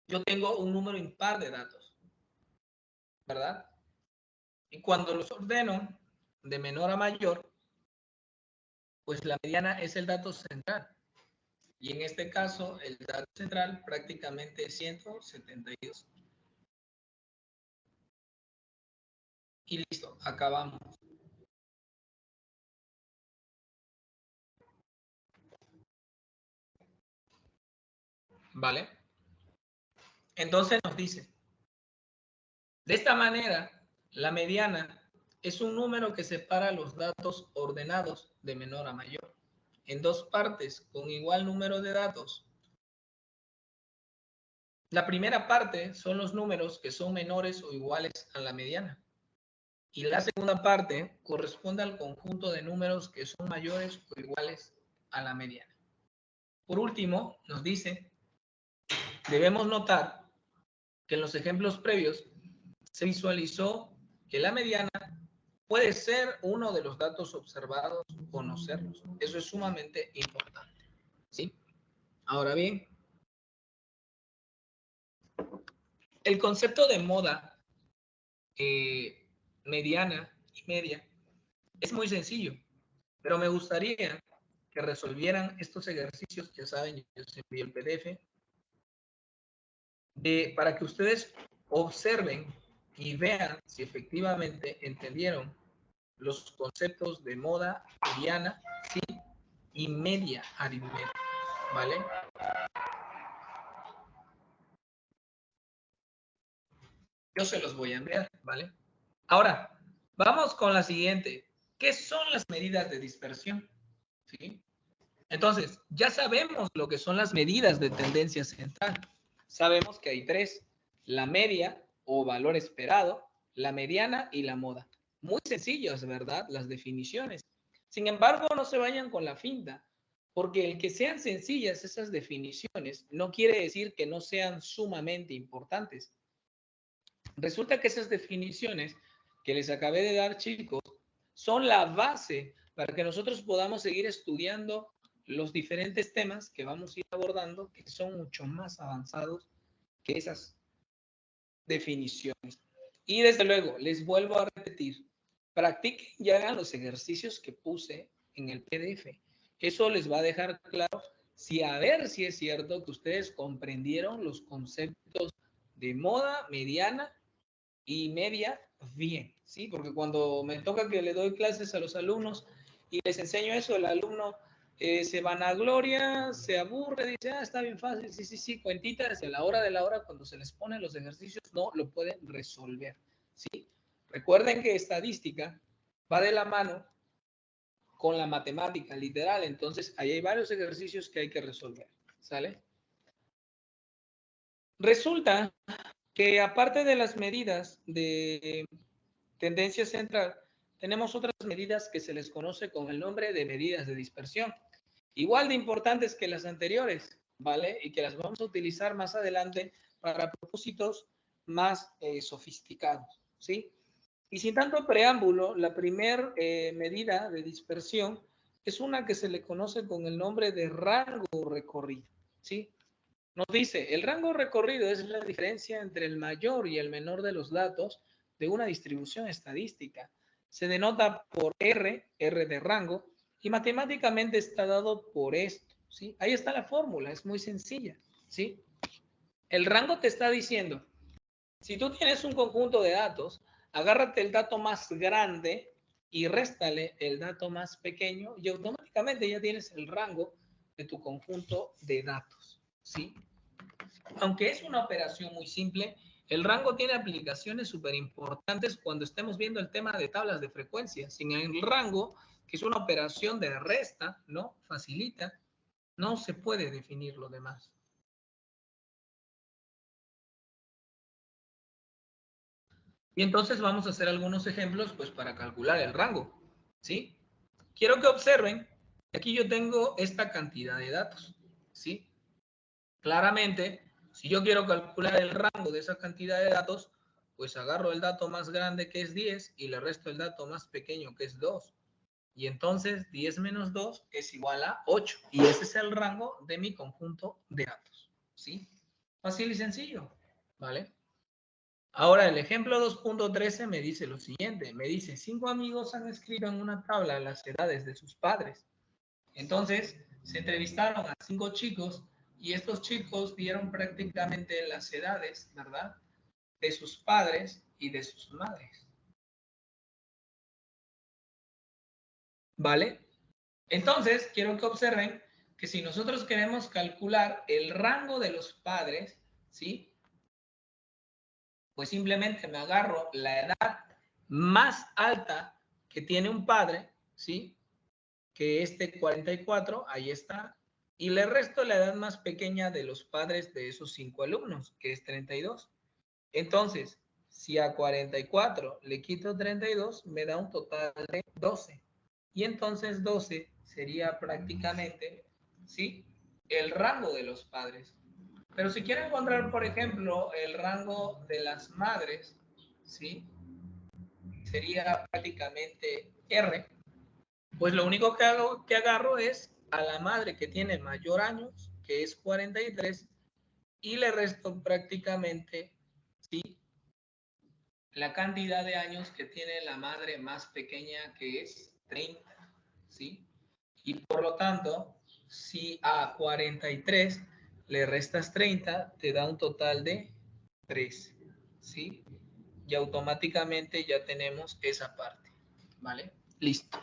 yo tengo un número impar de datos, ¿verdad? Y cuando los ordeno de menor a mayor, pues la mediana es el dato central. Y en este caso, el dato central prácticamente es 172. Y listo, acabamos. ¿Vale? Entonces nos dice, de esta manera, la mediana es un número que separa los datos ordenados de menor a mayor en dos partes con igual número de datos. La primera parte son los números que son menores o iguales a la mediana. Y la segunda parte corresponde al conjunto de números que son mayores o iguales a la mediana. Por último, nos dice, debemos notar que en los ejemplos previos se visualizó que la mediana puede ser uno de los datos observados o no serlos. Eso es sumamente importante. ¿Sí? Ahora bien, el concepto de moda mediana y media es muy sencillo, pero me gustaría que resolvieran estos ejercicios. Ya saben, yo les envío el PDF para que ustedes observen y vean si efectivamente entendieron los conceptos de moda mediana, ¿sí? Y media aritmética, ¿vale? Yo se los voy a enviar, ¿vale? Ahora, vamos con la siguiente. ¿Qué son las medidas de dispersión? ¿Sí? Entonces, ya sabemos lo que son las medidas de tendencia central. Sabemos que hay tres: la media o valor esperado, la mediana y la moda. Muy sencillas, ¿verdad? Las definiciones. Sin embargo, no se vayan con la finta, porque el que sean sencillas esas definiciones no quiere decir que no sean sumamente importantes. Resulta que esas definiciones que les acabé de dar, chicos, son la base para que nosotros podamos seguir estudiando los diferentes temas que vamos a ir abordando, que son mucho más avanzados que esas definiciones. Y desde luego, les vuelvo a repetir, practiquen y hagan los ejercicios que puse en el PDF. Eso les va a dejar claro si a ver si es cierto que ustedes comprendieron los conceptos de moda, mediana y media bien, ¿sí? Porque cuando me toca que le doy clases a los alumnos y les enseño eso, el alumno se vanagloria, se aburre, dice, ah, está bien fácil, sí, sí, sí, cuentitas, y a la hora de la hora, cuando se les ponen los ejercicios, no lo pueden resolver, ¿sí? Recuerden que estadística va de la mano con la matemática, literal, entonces ahí hay varios ejercicios que hay que resolver, ¿sale? Resulta que aparte de las medidas de tendencia central, tenemos otras medidas que se les conoce con el nombre de medidas de dispersión, igual de importantes que las anteriores, ¿vale? Y que las vamos a utilizar más adelante para propósitos más sofisticados, ¿sí? Y sin tanto preámbulo, la primera medida de dispersión es una que se le conoce con el nombre de rango recorrido, ¿sí? Nos dice, el rango recorrido es la diferencia entre el mayor y el menor de los datos de una distribución estadística. Se denota por R de rango, y matemáticamente está dado por esto, ¿sí? Ahí está la fórmula, es muy sencilla, ¿sí? El rango te está diciendo, si tú tienes un conjunto de datos, agárrate el dato más grande y réstale el dato más pequeño y automáticamente ya tienes el rango de tu conjunto de datos, ¿sí? Aunque es una operación muy simple, el rango tiene aplicaciones súper importantes cuando estemos viendo el tema de tablas de frecuencia. Sin el rango, que es una operación de resta, ¿no? Facilita, no se puede definir lo demás. Y entonces vamos a hacer algunos ejemplos pues para calcular el rango, ¿sí? Quiero que observen, aquí yo tengo esta cantidad de datos, ¿sí? Claramente, si yo quiero calcular el rango de esa cantidad de datos, pues agarro el dato más grande que es 10 y le resto el dato más pequeño que es 2. Y entonces 10 menos 2 es igual a 8. Y ese es el rango de mi conjunto de datos, ¿sí? Fácil y sencillo, ¿vale? Ahora, el ejemplo 2.13 me dice lo siguiente. Me dice, 5 amigos han escrito en una tabla las edades de sus padres. Entonces, se entrevistaron a 5 chicos y estos chicos dieron prácticamente las edades, ¿verdad? De sus padres y de sus madres. ¿Vale? Entonces, quiero que observen que si nosotros queremos calcular el rango de los padres, ¿sí? Pues simplemente me agarro la edad más alta que tiene un padre, ¿sí? Que es de 44, ahí está, y le resto la edad más pequeña de los padres de esos 5 alumnos, que es 32. Entonces, si a 44 le quito 32, me da un total de 12. Y entonces 12 sería prácticamente, ¿sí? El rango de los padres. Pero si quiero encontrar, por ejemplo, el rango de las madres, ¿sí? Sería prácticamente R. Pues lo único que agarro es a la madre que tiene mayor años, que es 43, y le resto prácticamente, ¿sí? La cantidad de años que tiene la madre más pequeña, que es 30, ¿sí? Y por lo tanto, si a 43 le restas 30, te da un total de 13, ¿sí? Y automáticamente ya tenemos esa parte, ¿vale? Listo.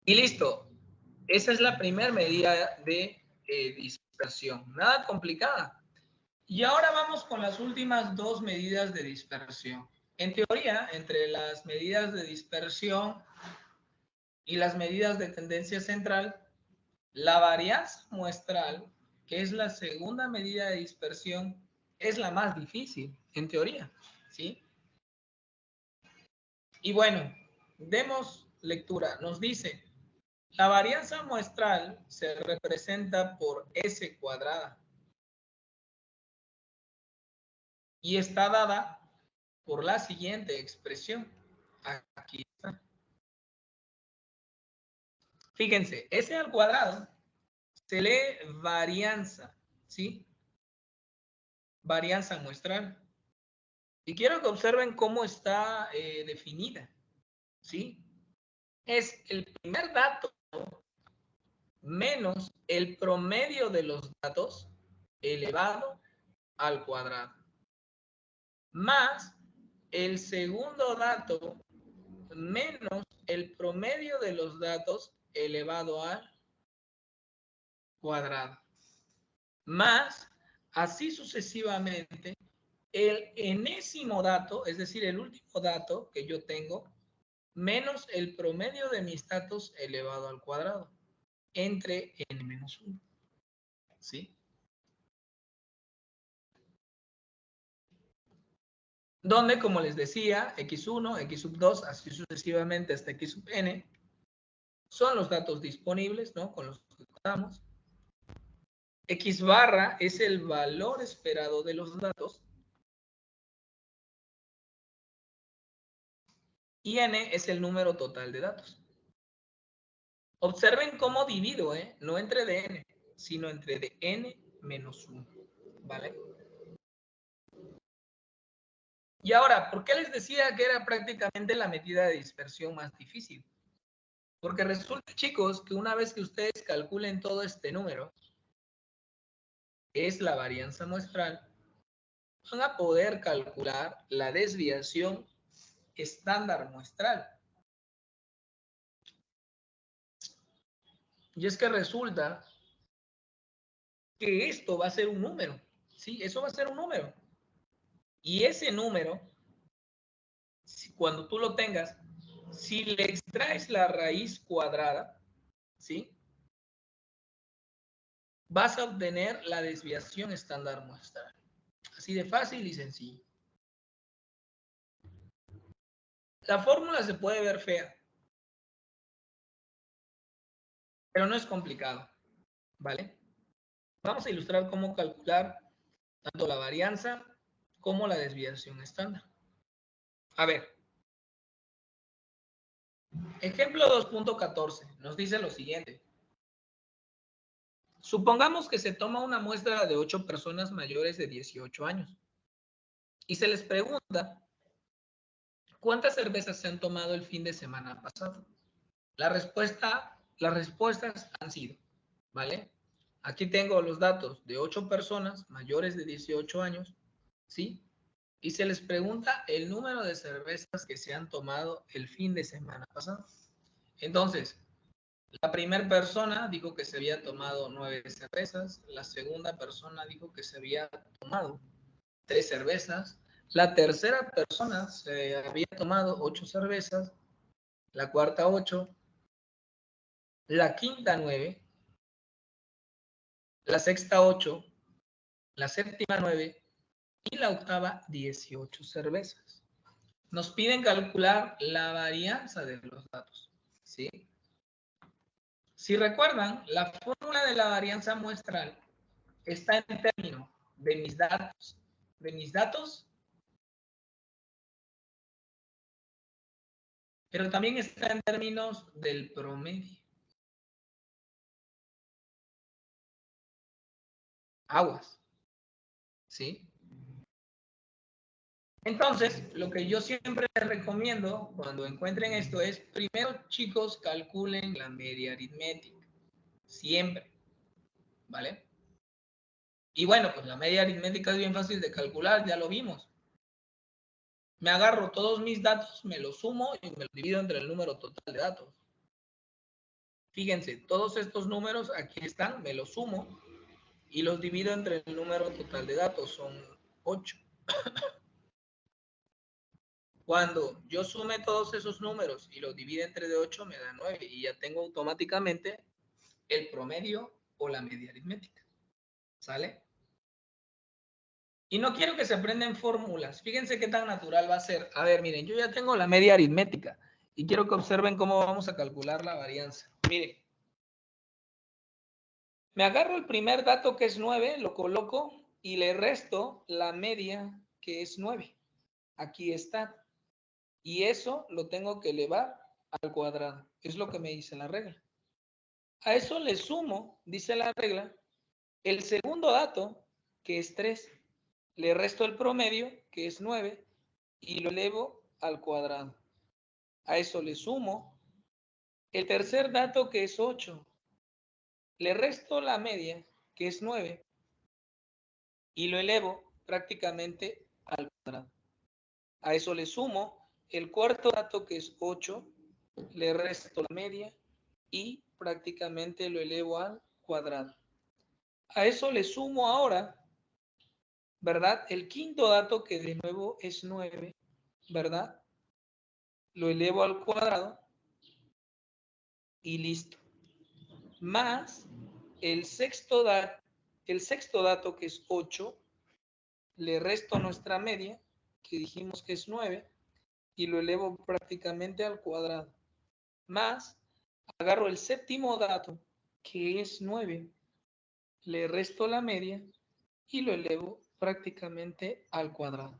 Y listo. Esa es la primera medida de dispersión. Nada complicada. Y ahora vamos con las últimas dos medidas de dispersión. En teoría, entre las medidas de dispersión y las medidas de tendencia central, la varianza muestral, que es la segunda medida de dispersión, es la más difícil, en teoría, ¿sí? Y bueno, demos lectura. Nos dice, la varianza muestral se representa por S cuadrada y está dada por la siguiente expresión. Aquí está. Fíjense, S al cuadrado se lee varianza, ¿sí? Varianza muestral. Y quiero que observen cómo está definida, ¿sí? Es el primer dato menos el promedio de los datos elevado al cuadrado, más el segundo dato menos el promedio de los datos elevado al cuadrado, más así sucesivamente el enésimo dato, es decir, el último dato que yo tengo, menos el promedio de mis datos elevado al cuadrado, entre n menos 1. ¿Sí? Donde, como les decía, x1, x sub 2, así sucesivamente hasta x sub n, son los datos disponibles, ¿no? Con los que contamos. X barra es el valor esperado de los datos. Y n es el número total de datos. Observen cómo divido, no entre dn, sino entre dn menos 1, ¿vale? Y ahora, ¿por qué les decía que era prácticamente la medida de dispersión más difícil? Porque resulta, chicos, que una vez que ustedes calculen todo este número, que es la varianza muestral, van a poder calcular la desviación estándar muestral. Y es que resulta que esto va a ser un número, ¿sí? Eso va a ser un número. Y ese número, cuando tú lo tengas, si le extraes la raíz cuadrada, ¿sí? Vas a obtener la desviación estándar muestral. Así de fácil y sencillo. La fórmula se puede ver fea, pero no es complicado, ¿vale? Vamos a ilustrar cómo calcular tanto la varianza como la desviación estándar. A ver, ejemplo 2.14 nos dice lo siguiente. Supongamos que se toma una muestra de 8 personas mayores de 18 años y se les pregunta ¿cuántas cervezas se han tomado el fin de semana pasado? Las respuestas han sido, ¿vale? Aquí tengo los datos de 8 personas mayores de 18 años, ¿sí? Y se les pregunta el número de cervezas que se han tomado el fin de semana pasado. Entonces, la primera persona dijo que se había tomado 9 cervezas, la segunda persona dijo que se había tomado 3 cervezas, la tercera persona se había tomado 8 cervezas, la cuarta 8, la quinta 9, la sexta 8, la séptima 9 y la octava 18 cervezas. Nos piden calcular la varianza de los datos, ¿sí? Si recuerdan, la fórmula de la varianza muestral está en términos de mis datos, pero también está en términos del promedio. Aguas, ¿sí? Entonces, lo que yo siempre les recomiendo cuando encuentren esto es, primero, chicos, calculen la media aritmética. Siempre, ¿vale? Y bueno, pues la media aritmética es bien fácil de calcular, ya lo vimos. Me agarro todos mis datos, me los sumo y me los divido entre el número total de datos. Fíjense, todos estos números aquí están, me los sumo y los divido entre el número total de datos, son 8. Cuando yo sume todos esos números y los divide entre de 8, me da 9 y ya tengo automáticamente el promedio o la media aritmética. ¿Sale? Y no quiero que se aprendan fórmulas. Fíjense qué tan natural va a ser. A ver, miren, yo ya tengo la media aritmética y quiero que observen cómo vamos a calcular la varianza. Miren, me agarro el primer dato que es 9, lo coloco y le resto la media que es 9. Aquí está. Y eso lo tengo que elevar al cuadrado. Es lo que me dice la regla. A eso le sumo, dice la regla, el segundo dato, que es 3. Le resto el promedio, que es 9, y lo elevo al cuadrado. A eso le sumo el tercer dato, que es 8. Le resto la media, que es 9, y lo elevo prácticamente al cuadrado. A eso le sumo el cuarto dato, que es 8, le resto la media y prácticamente lo elevo al cuadrado. A eso le sumo ahora, ¿verdad? El quinto dato, que de nuevo es 9, ¿verdad? Lo elevo al cuadrado y listo. Más el sexto dato, que es 8, le resto nuestra media, que dijimos que es 9, y lo elevo prácticamente al cuadrado. Más, agarro el séptimo dato, que es 9, le resto la media y lo elevo prácticamente al cuadrado.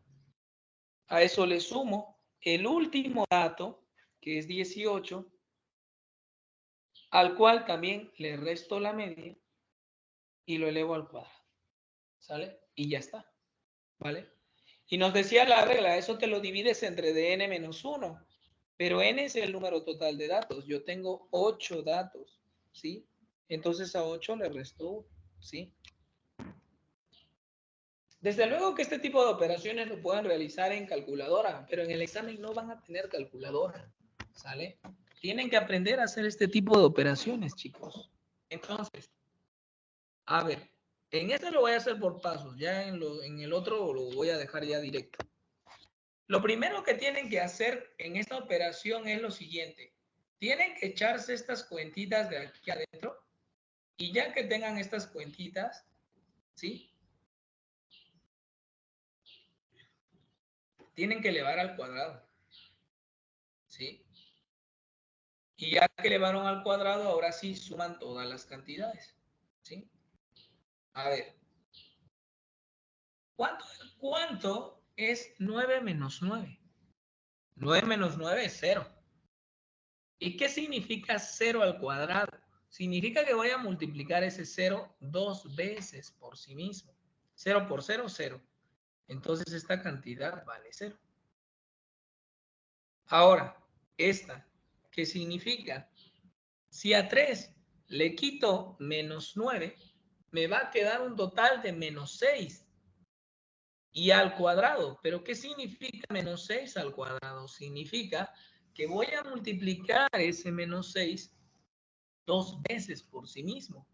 A eso le sumo el último dato, que es 18, al cual también le resto la media y lo elevo al cuadrado. ¿Sale? Y ya está. ¿Vale? Y nos decía la regla, eso te lo divides entre dn menos 1. Pero n es el número total de datos. Yo tengo 8 datos. ¿Sí? Entonces a 8 le resto 1. ¿Sí? Desde luego que este tipo de operaciones lo pueden realizar en calculadora, pero en el examen no van a tener calculadora. ¿Sale? Tienen que aprender a hacer este tipo de operaciones, chicos. Entonces, a ver, en este lo voy a hacer por pasos, ya en el otro lo voy a dejar ya directo. Lo primero que tienen que hacer en esta operación es lo siguiente. Tienen que echarse estas cuentitas de aquí adentro y ya que tengan estas cuentitas, ¿sí? Tienen que elevar al cuadrado, ¿sí? Y ya que elevaron al cuadrado, ahora sí suman todas las cantidades, ¿sí? A ver, ¿cuánto es 9 menos 9? 9 menos 9 es 0. ¿Y qué significa 0 al cuadrado? Significa que voy a multiplicar ese 0 2 veces por sí mismo. 0 por 0, 0. Entonces esta cantidad vale 0. Ahora, esta, ¿qué significa? Si a 3 le quito menos 9, me va a quedar un total de menos 6. Y al cuadrado. ¿Pero qué significa menos 6 al cuadrado? Significa que voy a multiplicar ese menos 6 2 veces por sí mismo.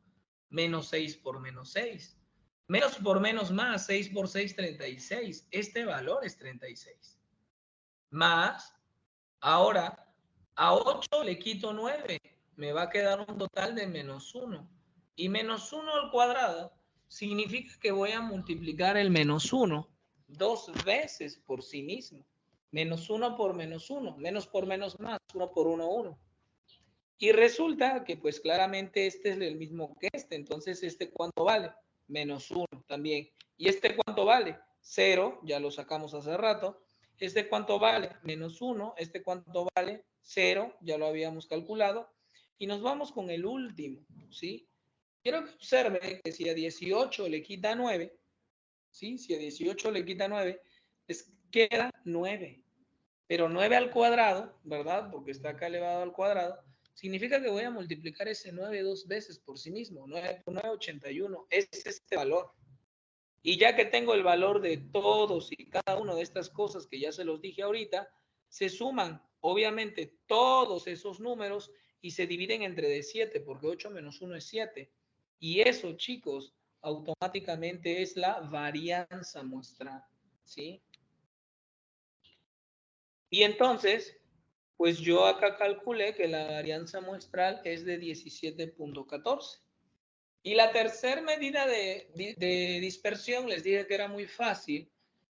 Menos 6 por menos 6. Menos por menos más, 6 por 6, 36. Este valor es 36. Más, ahora, a 8 le quito 9. Me va a quedar un total de menos 1. Y menos 1 al cuadrado significa que voy a multiplicar el menos 1 2 veces por sí mismo. Menos 1 por menos 1. Menos por menos más, 1 por 1, 1. Y resulta que pues claramente este es el mismo que este. Entonces, ¿este cuánto vale? Menos 1 también. ¿Y este cuánto vale? 0, ya lo sacamos hace rato. ¿Este cuánto vale? Menos 1. ¿Este cuánto vale? 0, ya lo habíamos calculado. Y nos vamos con el último, ¿sí? Quiero que observe que si a 18 le quita 9, ¿sí? Si a 18 le quita 9, les queda 9. Pero 9 al cuadrado, ¿verdad? Porque está acá elevado al cuadrado, significa que voy a multiplicar ese 9 dos veces por sí mismo. 9 por 9, 81. Es este valor. Y ya que tengo el valor de todos y cada una de estas cosas que ya se los dije ahorita, se suman, obviamente, todos esos números y se dividen entre de 7, porque 8 menos 1 es 7. Y eso, chicos, automáticamente es la varianza muestral, ¿sí? Y entonces, pues yo acá calculé que la varianza muestral es de 17.14. Y la tercera medida de dispersión, les dije que era muy fácil,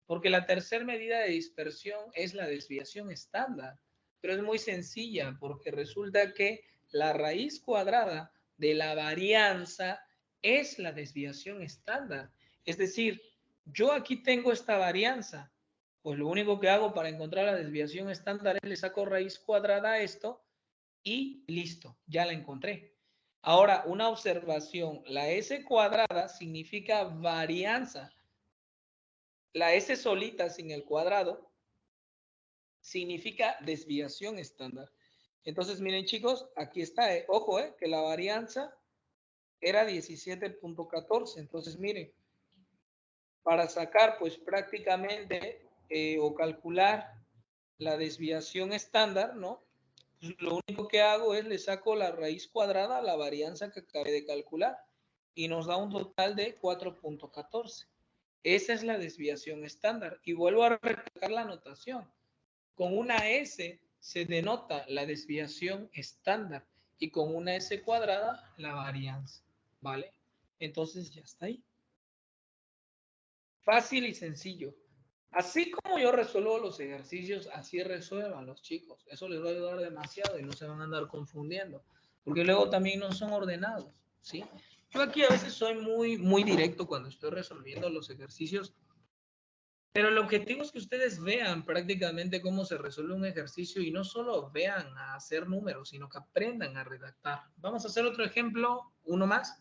porque la tercera medida de dispersión es la desviación estándar. Pero es muy sencilla, porque resulta que la raíz cuadrada de la varianza es la desviación estándar. Es decir, yo aquí tengo esta varianza, pues lo único que hago para encontrar la desviación estándar es le saco raíz cuadrada a esto y listo, ya la encontré. Ahora, una observación, la S cuadrada significa varianza. La S solita sin el cuadrado significa desviación estándar. Entonces, miren chicos, aquí está, ojo, que la varianza era 17.14. Entonces, miren, para sacar pues prácticamente o calcular la desviación estándar, ¿no? Pues, lo único que hago es le saco la raíz cuadrada a la varianza que acabé de calcular y nos da un total de 4.14. Esa es la desviación estándar. Y vuelvo a recalcar la notación. Con una S se denota la desviación estándar y con una S cuadrada la varianza. ¿Vale? Entonces ya está ahí. Fácil y sencillo. Así como yo resuelvo los ejercicios, así resuelvan los chicos. Eso les va a ayudar demasiado y no se van a andar confundiendo. Porque luego también no son ordenados, ¿sí? Yo aquí a veces soy muy directo cuando estoy resolviendo los ejercicios Pero el objetivo es que ustedes vean prácticamente cómo se resuelve un ejercicio y no solo vean a hacer números, sino que aprendan a redactar. Vamos a hacer otro ejemplo, uno más,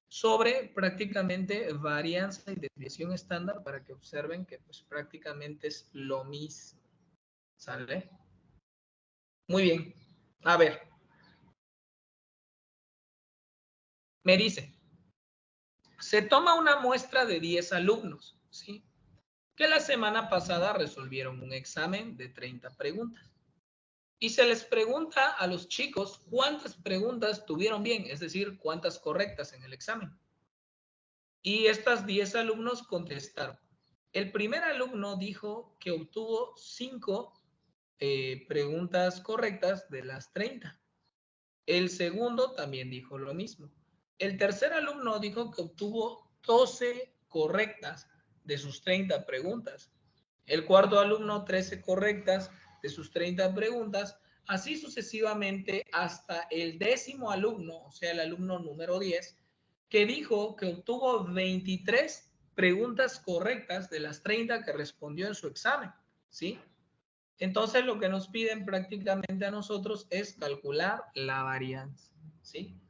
sobre prácticamente varianza y desviación estándar para que observen que pues prácticamente es lo mismo. ¿Sale? Muy bien. A ver. Me dice, se toma una muestra de 10 alumnos, ¿sí? Que la semana pasada resolvieron un examen de 30 preguntas. Y se les pregunta a los chicos cuántas preguntas tuvieron bien, es decir, cuántas correctas en el examen. Y estas 10 alumnos contestaron. El primer alumno dijo que obtuvo 5 preguntas correctas de las 30. El segundo también dijo lo mismo. El tercer alumno dijo que obtuvo 12 correctas de sus 30 preguntas. El cuarto alumno 13 correctas de sus 30 preguntas. Así sucesivamente hasta el décimo alumno, o sea, el alumno número 10, que dijo que obtuvo 23 preguntas correctas de las 30 que respondió en su examen. ¿Sí? Entonces lo que nos piden prácticamente a nosotros es calcular la varianza, ¿sí?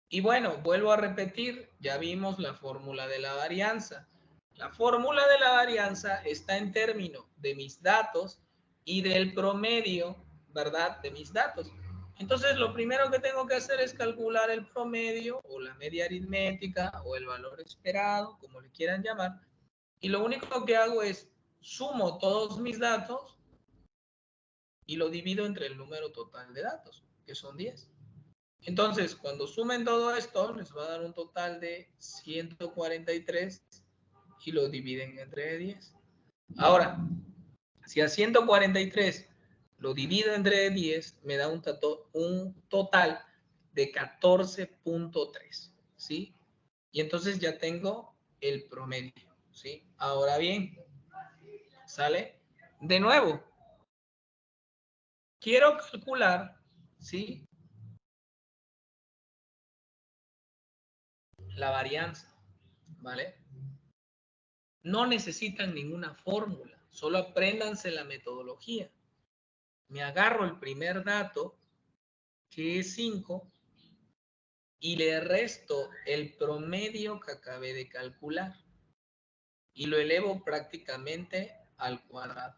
Y bueno, vuelvo a repetir, ya vimos la fórmula de la varianza. La fórmula de la varianza está en términos de mis datos y del promedio, ¿verdad? De mis datos. Entonces lo primero que tengo que hacer es calcular el promedio o la media aritmética o el valor esperado, como le quieran llamar. Y lo único que hago es sumo todos mis datos y lo divido entre el número total de datos, que son 10. Entonces, cuando sumen todo esto, les va a dar un total de 143 y lo dividen entre 10. Ahora, si a 143 lo divido entre 10, me da un total de 14.3, ¿sí? Y entonces ya tengo el promedio, ¿sí? Ahora bien, ¿sale? De nuevo, quiero calcular, ¿sí? La varianza, ¿vale? No necesitan ninguna fórmula, solo apréndanse la metodología. Me agarro el primer dato, que es 5, y le resto el promedio que acabé de calcular y lo elevo prácticamente al cuadrado.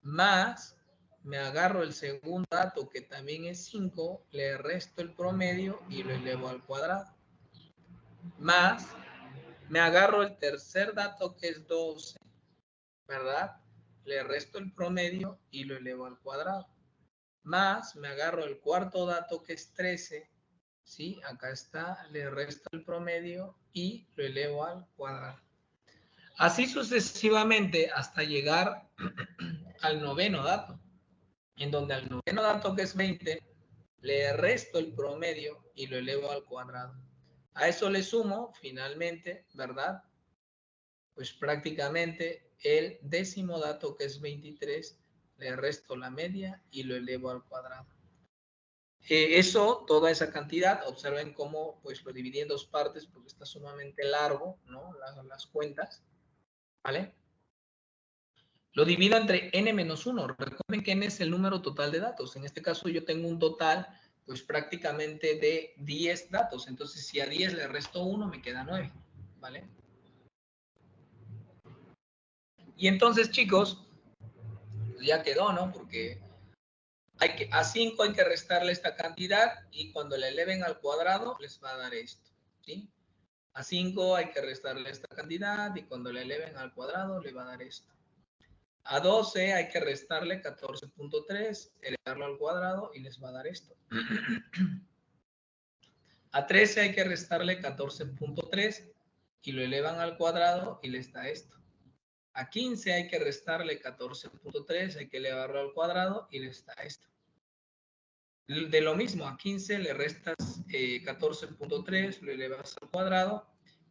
Más, me agarro el segundo dato, que también es 5, le resto el promedio y lo elevo al cuadrado. Más, me agarro el tercer dato, que es 12, ¿verdad? Le resto el promedio y lo elevo al cuadrado. Más, me agarro el cuarto dato, que es 13, ¿sí? Acá está, le resto el promedio y lo elevo al cuadrado. Así sucesivamente hasta llegar al noveno dato, en donde al noveno dato, que es 20, le resto el promedio y lo elevo al cuadrado. A eso le sumo, finalmente, ¿verdad? Pues prácticamente el décimo dato, que es 23, le resto la media y lo elevo al cuadrado. Eso, toda esa cantidad, observen cómo pues lo dividí en dos partes porque está sumamente largo, ¿no? Las cuentas, ¿vale? Lo divido entre n-1. Recuerden que n es el número total de datos. En este caso yo tengo un total pues prácticamente de 10 datos. Entonces si a 10 le resto 1 me queda 9, ¿vale? Y entonces, chicos, ya quedó, ¿no? Porque a 5 hay que restarle esta cantidad y cuando la eleven al cuadrado les va a dar esto, ¿sí? A 5 hay que restarle esta cantidad y cuando la eleven al cuadrado le va a dar esto. A 12 hay que restarle 14.3, elevarlo al cuadrado y les va a dar esto. A 13 hay que restarle 14.3 y lo elevan al cuadrado y les da esto. A 15 hay que restarle 14.3, hay que elevarlo al cuadrado y les da esto. De lo mismo, a 15 le restas 14.3, lo elevas al cuadrado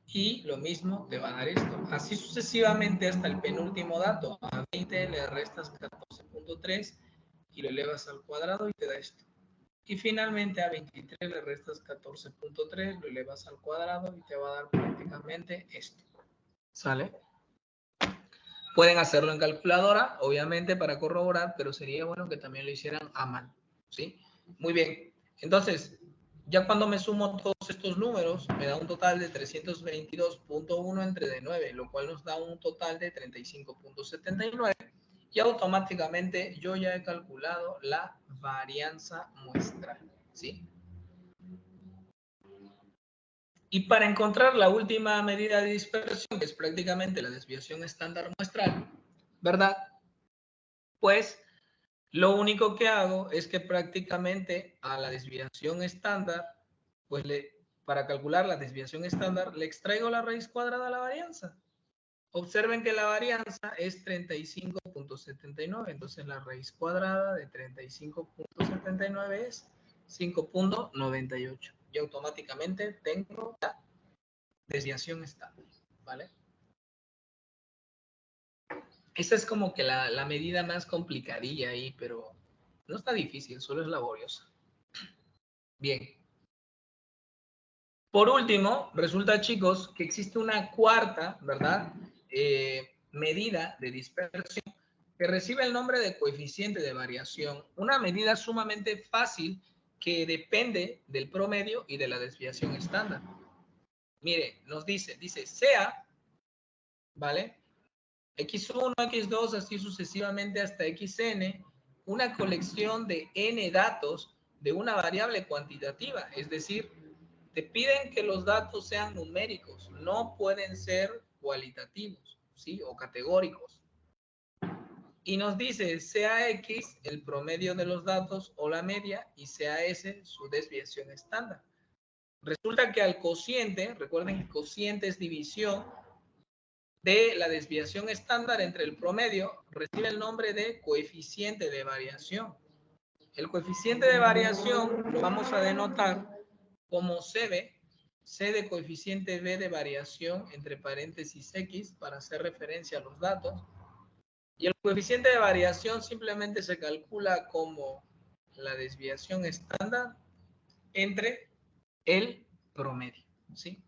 y lo mismo te va a dar esto. Así sucesivamente hasta el penúltimo dato. A 20 le restas 14.3 y lo elevas al cuadrado y te da esto. Y finalmente a 23 le restas 14.3, lo elevas al cuadrado y te va a dar prácticamente esto. ¿Sale? Pueden hacerlo en calculadora, obviamente, para corroborar, pero sería bueno que también lo hicieran a mano, ¿sí? Muy bien. Entonces, ya cuando me sumo todos estos números, me da un total de 322.1 entre de 9, lo cual nos da un total de 35.79 y automáticamente yo ya he calculado la varianza muestral, ¿sí? Y para encontrar la última medida de dispersión, que es prácticamente la desviación estándar muestral, ¿verdad? Pues lo único que hago es que prácticamente a la desviación estándar, pues para calcular la desviación estándar, le extraigo la raíz cuadrada a la varianza. Observen que la varianza es 35.79, entonces la raíz cuadrada de 35.79 es 5.98. Y automáticamente tengo la desviación estándar, ¿vale? Esa es como que la medida más complicadilla ahí, pero no está difícil, solo es laboriosa. Bien. Por último, resulta, chicos, que existe una cuarta, ¿verdad? Medida de dispersión que recibe el nombre de coeficiente de variación. Una medida sumamente fácil que depende del promedio y de la desviación estándar. Mire, nos dice sea, ¿vale? X1, X2, así sucesivamente hasta Xn, una colección de n datos de una variable cuantitativa, es decir, te piden que los datos sean numéricos, no pueden ser cualitativos, ¿sí? O categóricos. Y nos dice sea X el promedio de los datos o la media y sea S su desviación estándar. Resulta que al cociente, recuerden que el cociente es división de la desviación estándar entre el promedio, recibe el nombre de coeficiente de variación. El coeficiente de variación lo vamos a denotar como CB, C de coeficiente B de variación entre paréntesis X para hacer referencia a los datos. Y el coeficiente de variación simplemente se calcula como la desviación estándar entre el promedio, ¿sí?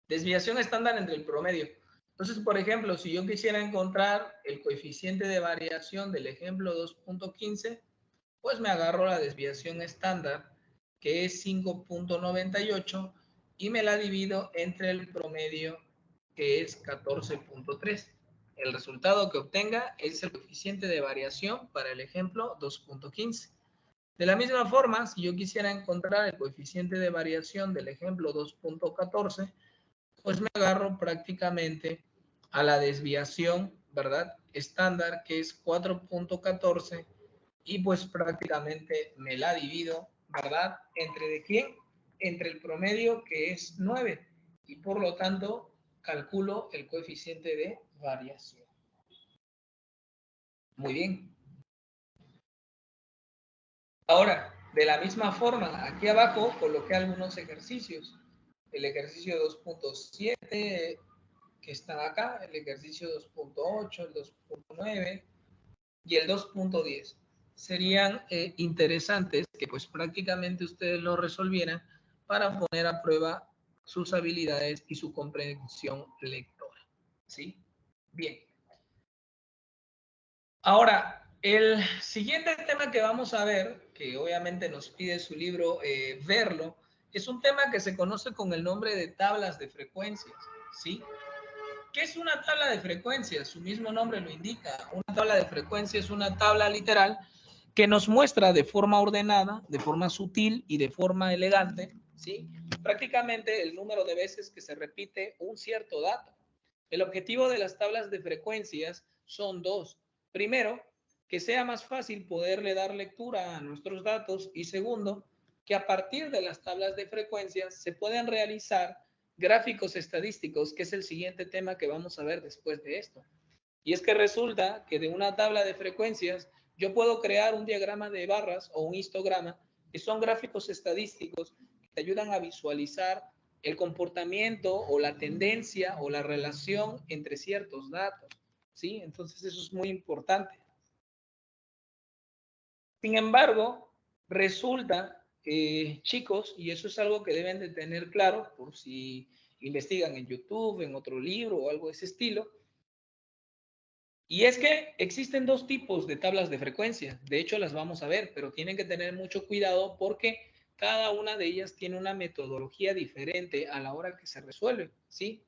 Desviación estándar entre el promedio. Entonces, por ejemplo, si yo quisiera encontrar el coeficiente de variación del ejemplo 2.15, pues me agarro la desviación estándar, que es 5.98, y me la divido entre el promedio, que es 14.3. El resultado que obtenga es el coeficiente de variación para el ejemplo 2.15. De la misma forma, si yo quisiera encontrar el coeficiente de variación del ejemplo 2.14, pues me agarro prácticamente a la desviación, ¿verdad? Estándar, que es 4.14, y pues prácticamente me la divido, ¿verdad? ¿Entre de quién? Entre el promedio, que es 9, y por lo tanto calculo el coeficiente de variación. Muy bien. Ahora, de la misma forma, aquí abajo coloqué algunos ejercicios. El ejercicio 2.7, que está acá, el ejercicio 2.8, el 2.9 y el 2.10. Serían interesantes que pues prácticamente ustedes lo resolvieran para poner a prueba sus habilidades y su comprensión lectora. ¿Sí? Bien. Ahora, el siguiente tema que vamos a ver, que obviamente nos pide su libro verlo, es un tema que se conoce con el nombre de tablas de frecuencias. ¿Sí? ¿Qué es una tabla de frecuencias? Su mismo nombre lo indica. Una tabla de frecuencias es una tabla literal que nos muestra de forma ordenada, de forma sutil y de forma elegante, ¿sí? Prácticamente el número de veces que se repite un cierto dato. El objetivo de las tablas de frecuencias son dos. Primero, que sea más fácil poderle dar lectura a nuestros datos y segundo, que a partir de las tablas de frecuencias se puedan realizar gráficos estadísticos, que es el siguiente tema que vamos a ver después de esto. Y es que resulta que de una tabla de frecuencias yo puedo crear un diagrama de barras o un histograma, que son gráficos estadísticos que te ayudan a visualizar el comportamiento o la tendencia o la relación entre ciertos datos. ¿Sí? Entonces eso es muy importante. Sin embargo, resulta, chicos, y eso es algo que deben de tener claro por si investigan en YouTube, en otro libro o algo de ese estilo, Y es que existen dos tipos de tablas de frecuencia. De hecho, las vamos a ver, pero tienen que tener mucho cuidado porque cada una de ellas tiene una metodología diferente a la hora que se resuelve, ¿sí?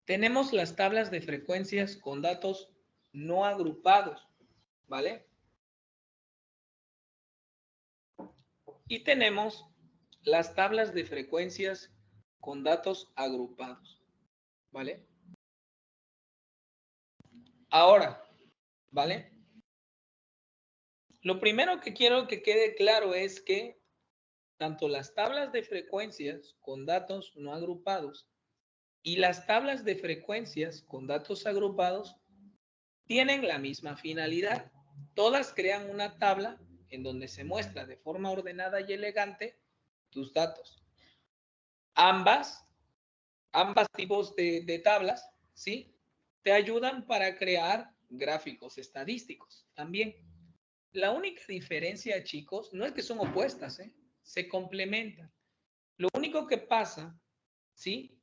Tenemos las tablas de frecuencias con datos no agrupados, ¿vale? Y tenemos las tablas de frecuencias con datos agrupados, ¿vale? Ahora, ¿vale? Lo primero que quiero que quede claro es que tanto las tablas de frecuencias con datos no agrupados y las tablas de frecuencias con datos agrupados tienen la misma finalidad. Todas crean una tabla en donde se muestra de forma ordenada y elegante tus datos. Ambas tipos de tablas, ¿sí? Te ayudan para crear gráficos estadísticos también. La única diferencia, chicos, no es que son opuestas, ¿eh? Se complementan. Lo único que pasa, ¿sí?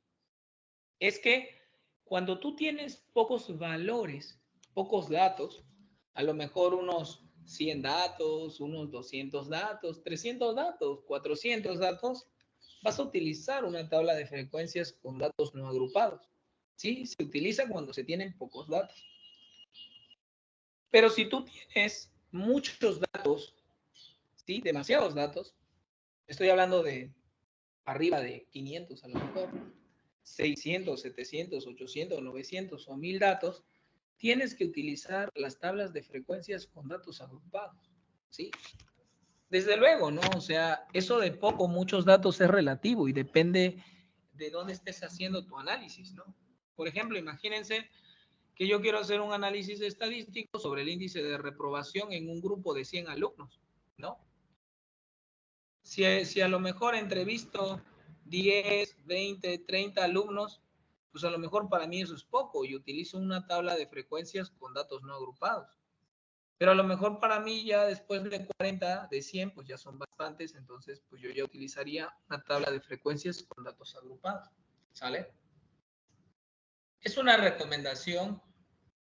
Es que cuando tú tienes pocos valores, pocos datos, a lo mejor unos 100 datos, unos 200 datos, 300 datos, 400 datos, vas a utilizar una tabla de frecuencias con datos no agrupados. Sí, se utiliza cuando se tienen pocos datos. Pero si tú tienes muchos datos, sí, demasiados datos, estoy hablando de arriba de 500 a lo mejor, 600, 700, 800, 900 o 1000 datos, tienes que utilizar las tablas de frecuencias con datos agrupados, ¿sí? Desde luego, ¿no? O sea, eso de poco, muchos datos es relativo y depende de dónde estés haciendo tu análisis, ¿no? Por ejemplo, imagínense que yo quiero hacer un análisis estadístico sobre el índice de reprobación en un grupo de 100 alumnos, ¿no? Si a lo mejor entrevisto 10, 20, 30 alumnos, pues a lo mejor para mí eso es poco y utilizo una tabla de frecuencias con datos no agrupados. Pero a lo mejor para mí ya después de 40, de 100, pues ya son bastantes, entonces pues yo ya utilizaría una tabla de frecuencias con datos agrupados. ¿Sale? Es una recomendación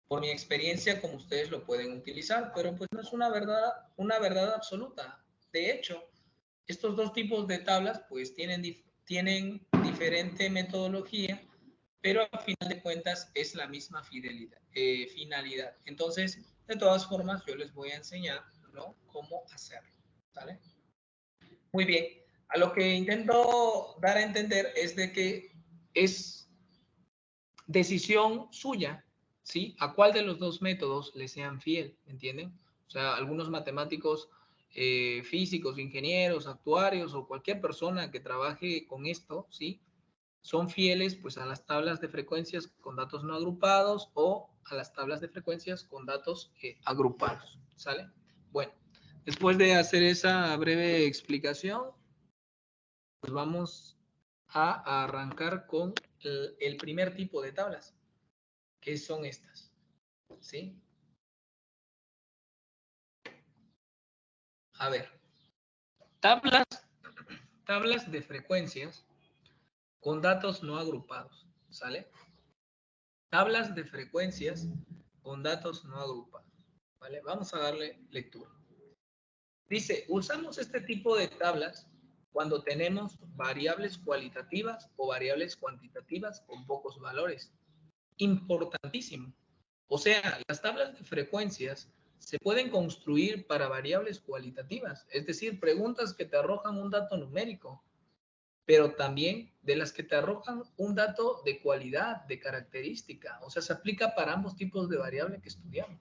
por mi experiencia como ustedes lo pueden utilizar, pero pues no es una verdad absoluta. De hecho, estos dos tipos de tablas pues tienen diferente metodología, pero al final de cuentas es la misma finalidad. Entonces, de todas formas, yo les voy a enseñar, ¿no?, cómo hacerlo. ¿Vale? Muy bien. A lo que intento dar a entender es de que es decisión suya, ¿sí? A cuál de los dos métodos le sean fiel, ¿entienden? O sea, algunos matemáticos, físicos, ingenieros, actuarios o cualquier persona que trabaje con esto, ¿sí? Son fieles pues a las tablas de frecuencias con datos no agrupados o a las tablas de frecuencias con datos agrupados, ¿sale? Bueno, después de hacer esa breve explicación, pues vamos a arrancar con el primer tipo de tablas, que son estas, ¿sí? A ver, tablas, tablas de frecuencias con datos no agrupados, ¿sale? Tablas de frecuencias con datos no agrupados, ¿vale? Vamos a darle lectura. Dice, usamos este tipo de tablas cuando tenemos variables cualitativas o variables cuantitativas con pocos valores. Importantísimo. O sea, las tablas de frecuencias se pueden construir para variables cualitativas, es decir, preguntas que te arrojan un dato numérico, pero también de las que te arrojan un dato de cualidad, de característica. O sea, se aplica para ambos tipos de variable que estudiamos.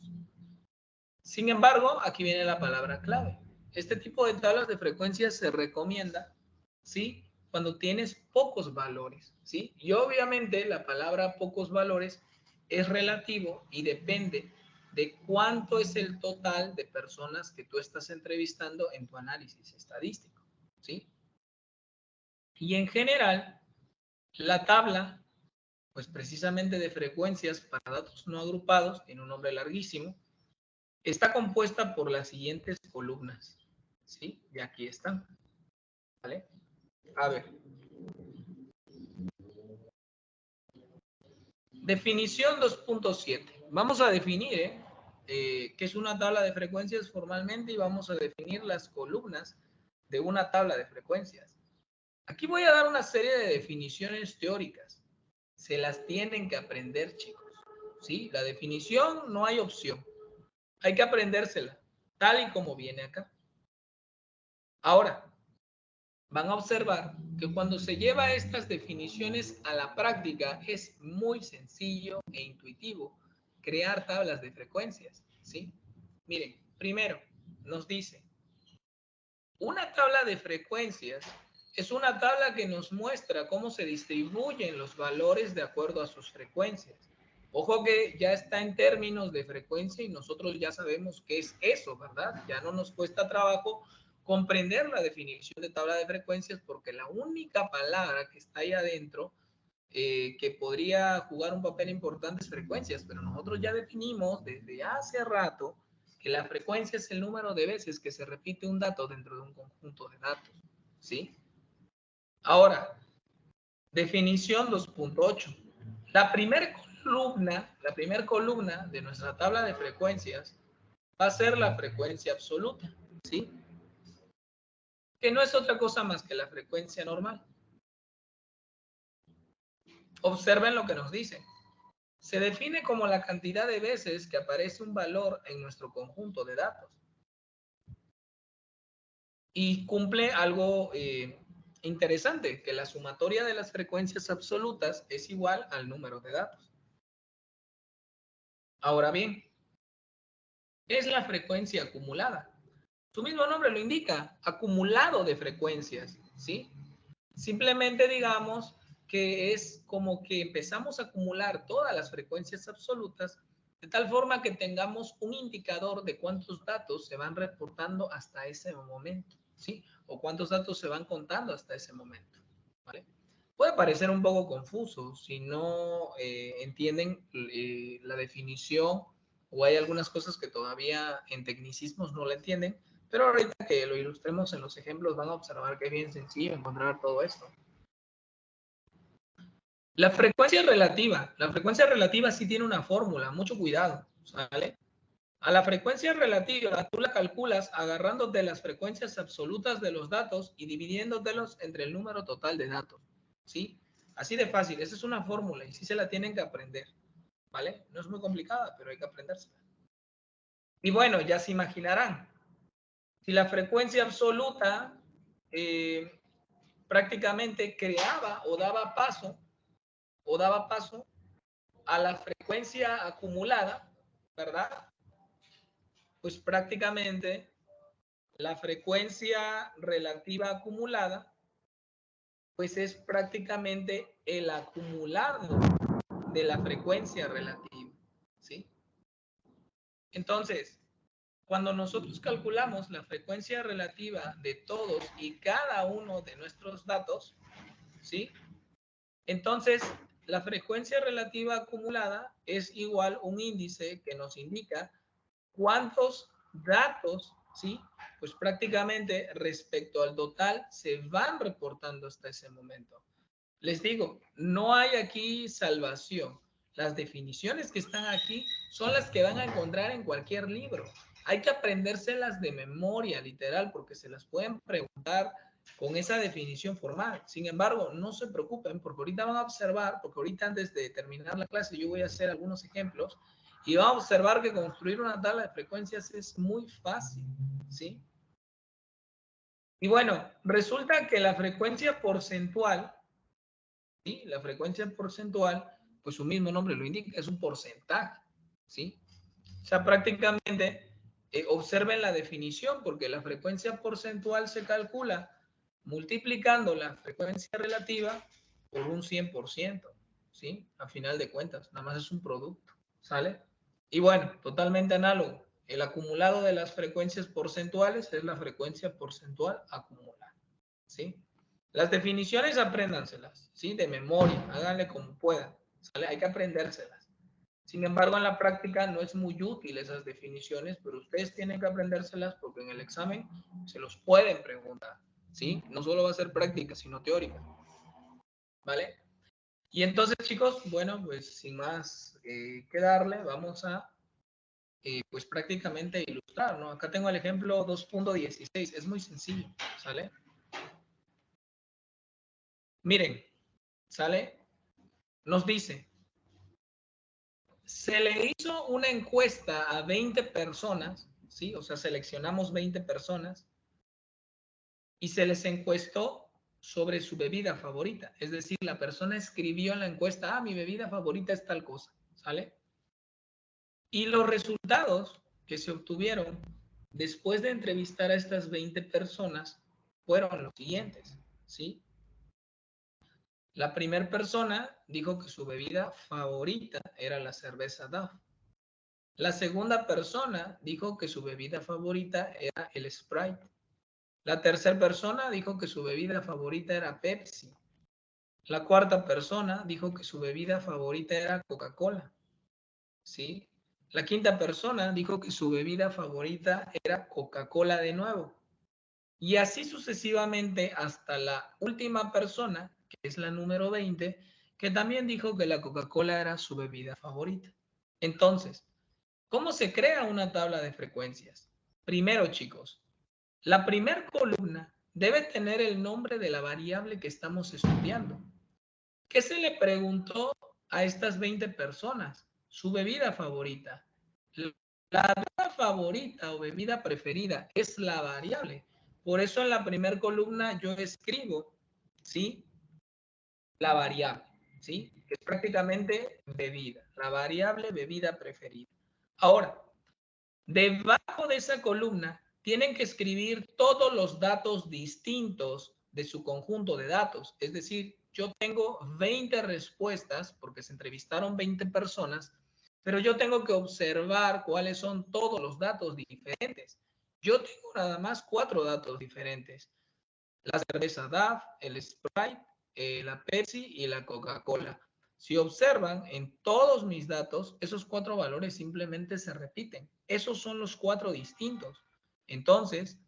Sin embargo, aquí viene la palabra clave. Este tipo de tablas de frecuencias se recomienda, ¿sí?, cuando tienes pocos valores, ¿sí? Y obviamente la palabra pocos valores es relativo y depende de cuánto es el total de personas que tú estás entrevistando en tu análisis estadístico, ¿sí? Y en general, la tabla, pues precisamente de frecuencias para datos no agrupados, tiene un nombre larguísimo, está compuesta por las siguientes columnas, ¿sí? Y aquí están, ¿vale? A ver, Definición 2.7. Vamos a definir qué es una tabla de frecuencias formalmente y vamos a definir las columnas de una tabla de frecuencias. Aquí voy a dar una serie de definiciones teóricas. Se las tienen que aprender, chicos. ¿Sí? La definición no hay opción. Hay que aprendérsela, tal y como viene acá. Ahora, van a observar que cuando se lleva estas definiciones a la práctica es muy sencillo e intuitivo crear tablas de frecuencias, ¿sí? Miren, primero nos dice, una tabla de frecuencias es una tabla que nos muestra cómo se distribuyen los valores de acuerdo a sus frecuencias. Ojo que ya está en términos de frecuencia y nosotros ya sabemos qué es eso, ¿verdad? Ya no nos cuesta trabajo comprender la definición de tabla de frecuencias porque la única palabra que está ahí adentro que podría jugar un papel importante es frecuencias, pero nosotros ya definimos desde hace rato que la frecuencia es el número de veces que se repite un dato dentro de un conjunto de datos, ¿sí? Ahora, definición 2.8. La primera columna de nuestra tabla de frecuencias va a ser la frecuencia absoluta, ¿sí? Que no es otra cosa más que la frecuencia normal. Observen lo que nos dice. Se define como la cantidad de veces que aparece un valor en nuestro conjunto de datos. Y cumple algo interesante, que la sumatoria de las frecuencias absolutas es igual al número de datos. Ahora bien, ¿qué es la frecuencia acumulada? Su mismo nombre lo indica, acumulado de frecuencias, ¿sí? Simplemente digamos que es como que empezamos a acumular todas las frecuencias absolutas de tal forma que tengamos un indicador de cuántos datos se van reportando hasta ese momento, ¿sí? O cuántos datos se van contando hasta ese momento, ¿vale? Puede parecer un poco confuso si no entienden la definición o hay algunas cosas que todavía en tecnicismos no la entienden, pero ahorita que lo ilustremos en los ejemplos van a observar que es bien sencillo encontrar todo esto. La frecuencia relativa sí tiene una fórmula, mucho cuidado, ¿sale? A la frecuencia relativa tú la calculas agarrándote las frecuencias absolutas de los datos y dividiéndotelos entre el número total de datos, ¿sí? Así de fácil, esa es una fórmula y sí se la tienen que aprender, ¿vale? No es muy complicada, pero hay que aprendérsela. Y bueno, ya se imaginarán, si la frecuencia absoluta prácticamente creaba o daba paso a la frecuencia acumulada, ¿verdad? Pues prácticamente la frecuencia relativa acumulada, pues es prácticamente el acumulado de la frecuencia relativa, ¿sí? Entonces, cuando nosotros calculamos la frecuencia relativa de todos y cada uno de nuestros datos, ¿sí? Entonces, la frecuencia relativa acumulada es igual a un índice que nos indica cuántos datos, ¿sí? Pues prácticamente respecto al total se van reportando hasta ese momento. Les digo, no hay aquí salvación. Las definiciones que están aquí son las que van a encontrar en cualquier libro. Hay que aprendérselas de memoria, literal, porque se las pueden preguntar con esa definición formal. Sin embargo, no se preocupen, porque ahorita van a observar, porque ahorita antes de terminar la clase yo voy a hacer algunos ejemplos y van a observar que construir una tabla de frecuencias es muy fácil, ¿sí? Y bueno, resulta que la frecuencia porcentual, ¿sí? La frecuencia porcentual, pues su mismo nombre lo indica, es un porcentaje, ¿sí? O sea, prácticamente observen la definición, porque la frecuencia porcentual se calcula multiplicando la frecuencia relativa por un 100%, ¿sí? A final de cuentas, nada más es un producto, ¿sale? Y bueno, totalmente análogo. El acumulado de las frecuencias porcentuales es la frecuencia porcentual acumulada, ¿sí? Las definiciones apréndanselas, ¿sí? De memoria, háganle como puedan, ¿sale? Hay que aprendérselas. Sin embargo, en la práctica no es muy útil esas definiciones, pero ustedes tienen que aprendérselas porque en el examen se los pueden preguntar, ¿sí? No solo va a ser práctica, sino teórica, ¿vale? Y entonces, chicos, bueno, pues sin más que darle, vamos a pues prácticamente ilustrar, ¿no? Acá tengo el ejemplo 2.16, es muy sencillo, ¿sale? Miren, ¿sale? Nos dice, se le hizo una encuesta a 20 personas, ¿sí? O sea, seleccionamos 20 personas y se les encuestó sobre su bebida favorita. Es decir, la persona escribió en la encuesta, mi bebida favorita es tal cosa, ¿sale? Y los resultados que se obtuvieron después de entrevistar a estas 20 personas fueron los siguientes, ¿sí? La primera persona dijo que su bebida favorita era la cerveza Duff. La segunda persona dijo que su bebida favorita era el Sprite. La tercera persona dijo que su bebida favorita era Pepsi. La cuarta persona dijo que su bebida favorita era Coca-Cola, ¿sí? La quinta persona dijo que su bebida favorita era Coca-Cola de nuevo. Y así sucesivamente hasta la última persona, que es la número 20, que también dijo que la Coca-Cola era su bebida favorita. Entonces, ¿cómo se crea una tabla de frecuencias? Primero, chicos, la primera columna debe tener el nombre de la variable que estamos estudiando. ¿Qué se le preguntó a estas 20 personas? Su bebida favorita. La bebida favorita o bebida preferida es la variable. Por eso en la primera columna yo escribo, ¿sí? La variable, ¿sí? Que es prácticamente bebida. La variable bebida preferida. Ahora, debajo de esa columna tienen que escribir todos los datos distintos de su conjunto de datos. Es decir, yo tengo 20 respuestas porque se entrevistaron 20 personas, pero yo tengo que observar cuáles son todos los datos diferentes. Yo tengo nada más 4 datos diferentes. La cerveza Duff, el Sprite, la Pepsi y la Coca-Cola. Si observan en todos mis datos, esos 4 valores simplemente se repiten. Esos son los 4 distintos. Entonces,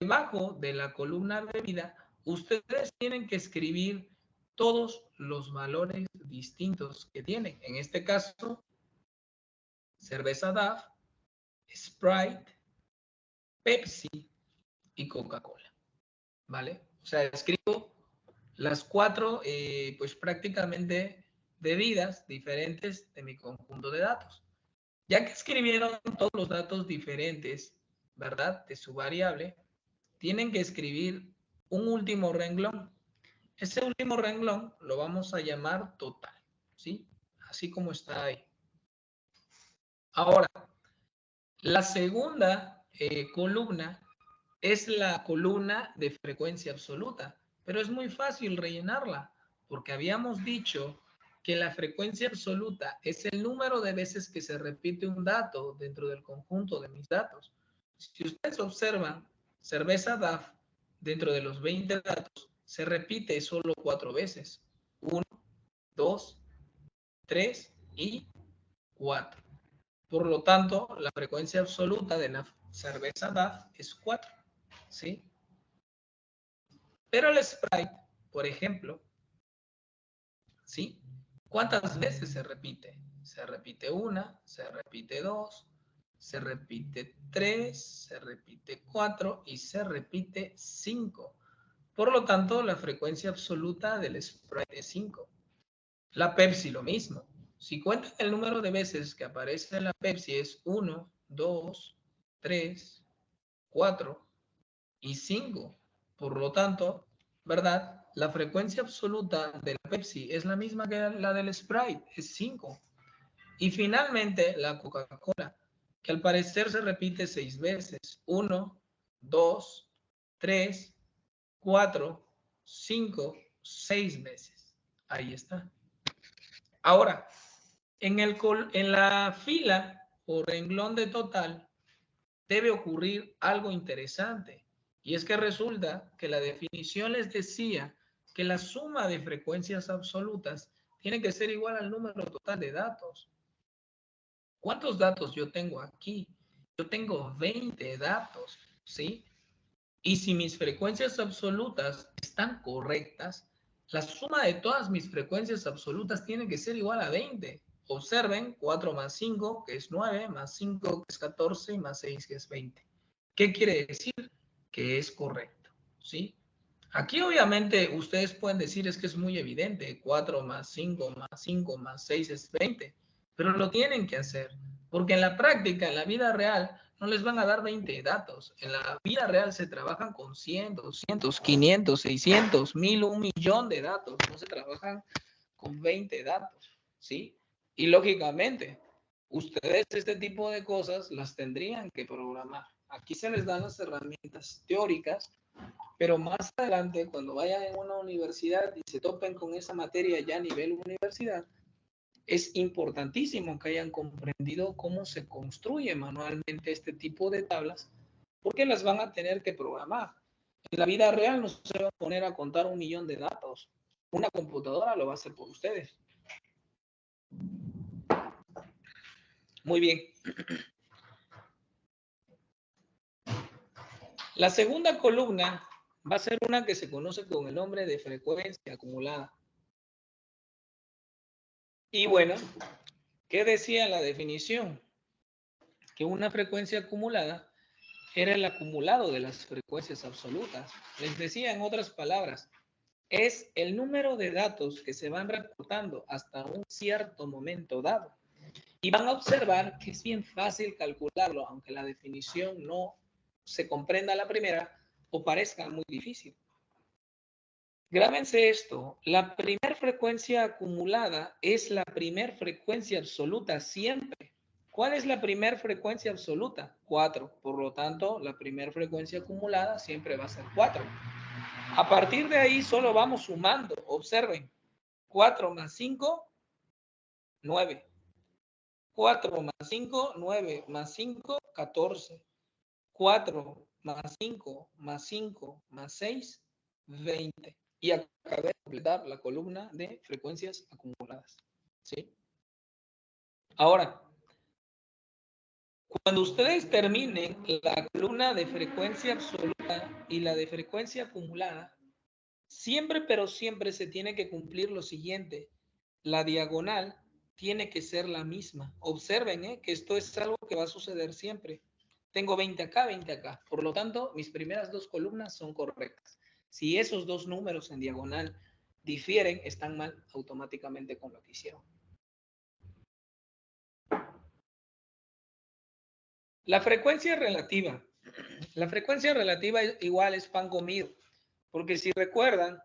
debajo de la columna bebida, ustedes tienen que escribir todos los valores distintos que tienen. En este caso, cerveza Duff, Sprite, Pepsi y Coca-Cola. ¿Vale? O sea, escribo las 4, pues prácticamente bebidas diferentes de mi conjunto de datos. Ya que escribieron todos los datos diferentes, ¿verdad? De su variable, tienen que escribir un último renglón. Ese último renglón lo vamos a llamar total, ¿sí? Así como está ahí. Ahora, la segunda columna es la columna de frecuencia absoluta, pero es muy fácil rellenarla porque habíamos dicho que la frecuencia absoluta es el número de veces que se repite un dato dentro del conjunto de mis datos. Si ustedes observan, cerveza Duff dentro de los 20 datos se repite solo 4 veces. 1, 2, 3 y 4. Por lo tanto, la frecuencia absoluta de la cerveza Duff es 4, ¿sí? Pero el Sprite, por ejemplo, ¿sí? ¿Cuántas veces se repite? Se repite 1, se repite 2, se repite 3, se repite 4 y se repite 5. Por lo tanto, la frecuencia absoluta del Sprite es 5. La Pepsi lo mismo. Si cuentan el número de veces que aparece en la Pepsi es 1, 2, 3, 4 y 5. Por lo tanto, ¿verdad? La frecuencia absoluta de la Pepsi es la misma que la del Sprite, es 5. Y finalmente la Coca-Cola, que al parecer se repite 6 veces. 1, 2, 3, 4, 5, 6 veces. Ahí está. Ahora, en la fila o renglón de total debe ocurrir algo interesante. Y es que resulta que la definición les decía que la suma de frecuencias absolutas tiene que ser igual al número total de datos. ¿Cuántos datos yo tengo aquí? Yo tengo 20 datos, ¿sí? Y si mis frecuencias absolutas están correctas, La suma de todas mis frecuencias absolutas tiene que ser igual a 20. Observen, 4 más 5, que es 9, más 5, que es 14, y más 6, que es 20. ¿Qué quiere decir? Que es correcto, ¿sí? Aquí obviamente ustedes pueden decir es que es muy evidente, 4 más 5 más 5 más 6 es 20, pero lo tienen que hacer, porque en la práctica, en la vida real, no les van a dar 20 datos. En la vida real se trabajan con 100, 200, 500, 600, 1000, 1.000.000 de datos, no se trabajan con 20 datos, ¿sí? Y lógicamente, ustedes este tipo de cosas las tendrían que programar. Aquí se les dan las herramientas teóricas, pero más adelante, cuando vayan en una universidad y se topen con esa materia ya a nivel universidad, es importantísimo que hayan comprendido cómo se construye manualmente este tipo de tablas, porque las van a tener que programar. En la vida real no se va a poner a contar 1.000.000 de datos. Una computadora lo va a hacer por ustedes. Muy bien. La segunda columna va a ser una que se conoce con el nombre de frecuencia acumulada. Y bueno, ¿qué decía la definición? Que una frecuencia acumulada era el acumulado de las frecuencias absolutas. Les decía en otras palabras, es el número de datos que se van reportando hasta un cierto momento dado. Y van a observar que es bien fácil calcularlo, aunque la definición no se comprenda a la primera o parezca muy difícil. Grábense esto, la primera frecuencia acumulada es la primera frecuencia absoluta siempre. ¿Cuál es la primera frecuencia absoluta? 4. Por lo tanto, la primera frecuencia acumulada siempre va a ser 4. A partir de ahí solo vamos sumando. Observen. 4 más 5, 9. 4 más 5, 9 más 5, 14. 4 más 5 más 5 más 6, 20. Y acabé de completar la columna de frecuencias acumuladas. ¿Sí? Ahora, cuando ustedes terminen la columna de frecuencia absoluta y la de frecuencia acumulada, siempre, pero siempre se tiene que cumplir lo siguiente. La diagonal tiene que ser la misma. Observen que esto es algo que va a suceder siempre. Tengo 20 acá, 20 acá. Por lo tanto, mis primeras dos columnas son correctas. Si esos dos números en diagonal difieren, están mal automáticamente con lo que hicieron. La frecuencia relativa. La frecuencia relativa igual es pan comido, porque si recuerdan,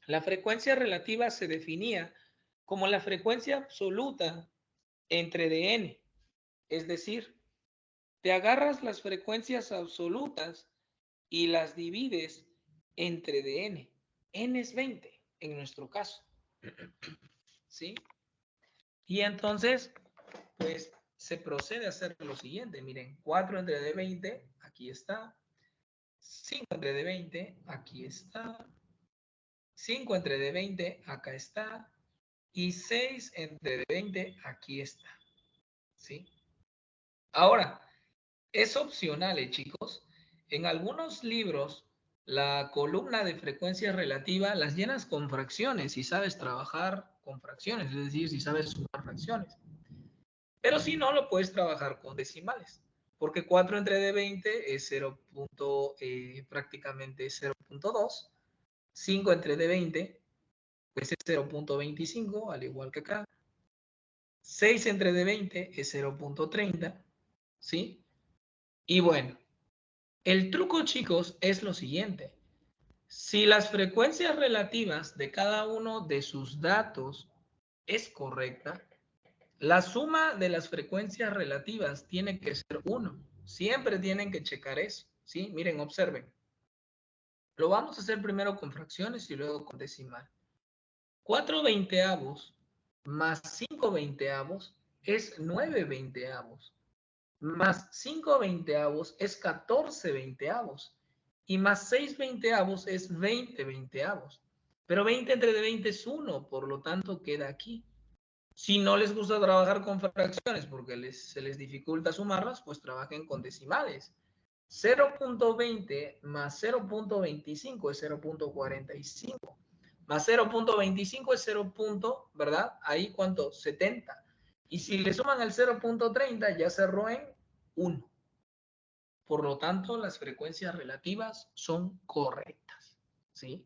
la frecuencia relativa se definía como la frecuencia absoluta entre dn. Es decir, te agarras las frecuencias absolutas y las divides entre dn. N es 20 en nuestro caso. ¿Sí? Y entonces, pues se procede a hacer lo siguiente. Miren, 4 entre de 20, aquí está. 5 entre de 20, aquí está. 5 entre de 20, acá está. Y 6 entre de 20, aquí está. ¿Sí? Ahora, es opcional, chicos. En algunos libros, la columna de frecuencia relativa las llenas con fracciones si sabes trabajar con fracciones, es decir, si sabes sumar fracciones. Pero si no, lo puedes trabajar con decimales, porque 4 entre de 20 es 0. Prácticamente 0.2. 5 entre de 20 pues es 0.25, al igual que acá. 6 entre de 20 es 0.30, ¿sí? Y bueno, el truco, chicos, es lo siguiente. Si las frecuencias relativas de cada uno de sus datos es correcta, la suma de las frecuencias relativas tiene que ser 1. Siempre tienen que checar eso, ¿sí? Miren, observen. Lo vamos a hacer primero con fracciones y luego con decimal. 4 veinteavos más 5 veinteavos es 9 veinteavos. Más 5 veinteavos es 14 veinteavos. Y más 6 veinteavos es 20 veinteavos. Pero 20 entre de 20 es 1, por lo tanto queda aquí. Si no les gusta trabajar con fracciones porque se les dificulta sumarlas, pues trabajen con decimales. 0.20 más 0.25 es 0.45. Más 0.25 es 0, ¿verdad? Ahí, ¿cuánto? 70. Y si le suman el 0.30, ya cerró en 1. Por lo tanto, las frecuencias relativas son correctas, ¿sí?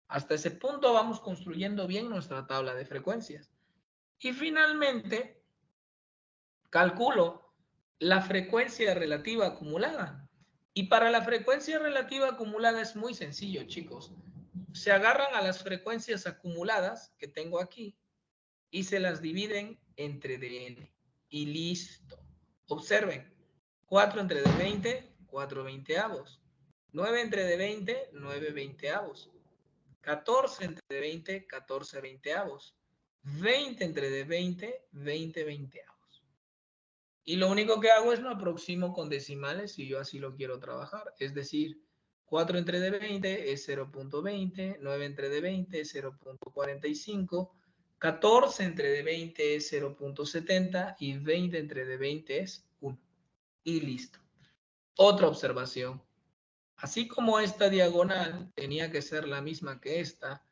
Hasta ese punto vamos construyendo bien nuestra tabla de frecuencias. Y finalmente, calculo la frecuencia relativa acumulada. Y para la frecuencia relativa acumulada es muy sencillo, chicos. Se agarran a las frecuencias acumuladas que tengo aquí y se las dividen entre dn. Y listo. Observen. 4 entre de 20, 4 veinteavos. 9 entre de 20, 9 veinteavos. 14 entre de 20, 14 veinteavos. 20 entre de 20, 20 veinteavos. Y lo único que hago es lo aproximo con decimales si yo así lo quiero trabajar. Es decir, 4 entre de 20 es 0.20, 9 entre de 20 es 0.45, 14 entre de 20 es 0.70 y 20 entre de 20 es 1. Y listo. Otra observación. Así como esta diagonal tenía que ser la misma que esta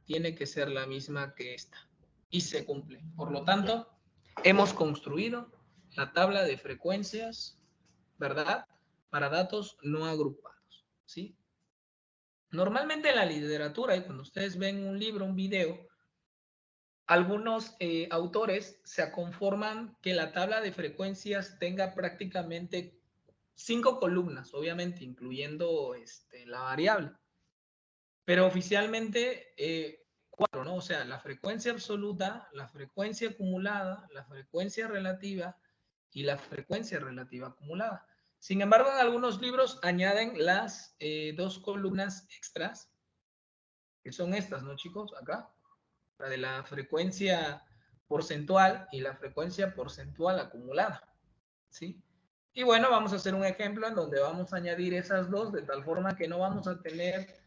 tiene que ser la misma que esta. Y se cumple. Por lo tanto, hemos construido la tabla de frecuencias, ¿verdad? Para datos no agrupados, ¿sí? Normalmente en la literatura, y cuando ustedes ven un libro, un video, algunos autores se conforman que la tabla de frecuencias tenga prácticamente 5 columnas, obviamente, incluyendo la variable. Pero oficialmente 4, ¿no? O sea, la frecuencia absoluta, la frecuencia acumulada, la frecuencia relativa y la frecuencia relativa acumulada. Sin embargo, en algunos libros añaden las 2 columnas extras, que son estas, ¿no, chicos? Acá, la de la frecuencia porcentual y la frecuencia porcentual acumulada, ¿sí? Y bueno, vamos a hacer un ejemplo en donde vamos a añadir esas dos de tal forma que no vamos a tener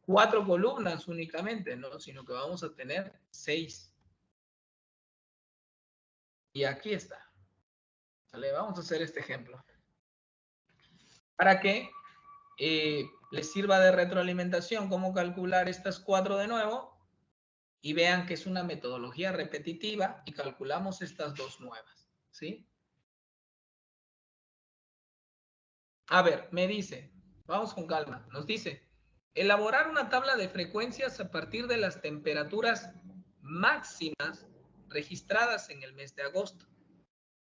4 columnas únicamente, ¿no? Sino que vamos a tener 6. Y aquí está. ¿Vale? Vamos a hacer este ejemplo. Para que les sirva de retroalimentación cómo calcular estas 4 de nuevo y vean que es una metodología repetitiva y calculamos estas 2 nuevas, ¿sí? A ver, me dice, vamos con calma, nos dice, elaborar una tabla de frecuencias a partir de las temperaturas máximas registradas en el mes de agosto.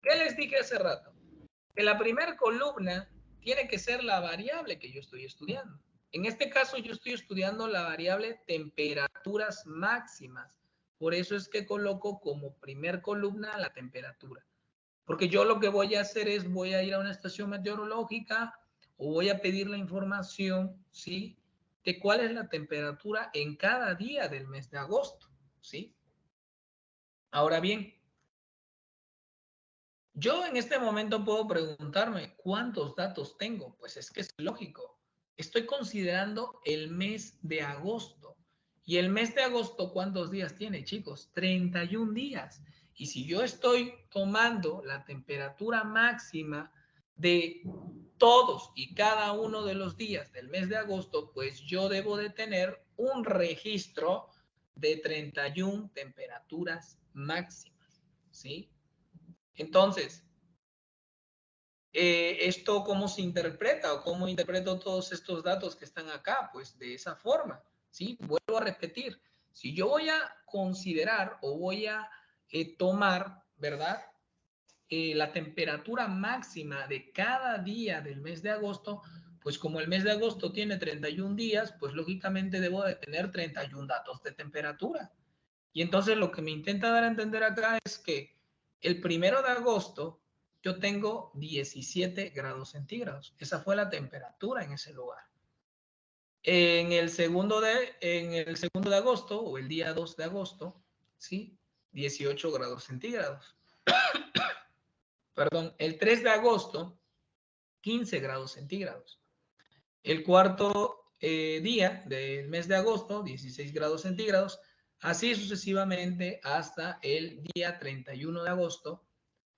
¿Qué les dije hace rato? Que la primera columna tiene que ser la variable que yo estoy estudiando. En este caso yo estoy estudiando la variable temperaturas máximas. Por eso es que coloco como primer columna la temperatura. Porque yo lo que voy a hacer es voy a ir a una estación meteorológica o voy a pedir la información, ¿sí? De cuál es la temperatura en cada día del mes de agosto, ¿sí? Ahora bien, yo en este momento puedo preguntarme cuántos datos tengo. Pues es que es lógico. Estoy considerando el mes de agosto. Y el mes de agosto, ¿cuántos días tiene, chicos? 31 días. Y si yo estoy tomando la temperatura máxima de todos y cada uno de los días del mes de agosto, pues yo debo de tener un registro de 31 temperaturas máximas, ¿sí? Entonces, ¿esto cómo se interpreta o cómo interpreto todos estos datos que están acá? Pues de esa forma, ¿sí? Vuelvo a repetir, si yo voy a considerar o voy a tomar, ¿verdad? La temperatura máxima de cada día del mes de agosto, pues como el mes de agosto tiene 31 días, pues lógicamente debo de tener 31 datos de temperatura. Y entonces lo que me intenta dar a entender acá es que el 1 de agosto yo tengo 17 grados centígrados. Esa fue la temperatura en ese lugar. En el segundo de agosto, o el día 2 de agosto, ¿sí? 18 grados centígrados. Perdón, el 3 de agosto, 15 grados centígrados. El cuarto día del mes de agosto, 16 grados centígrados. Así sucesivamente hasta el día 31 de agosto,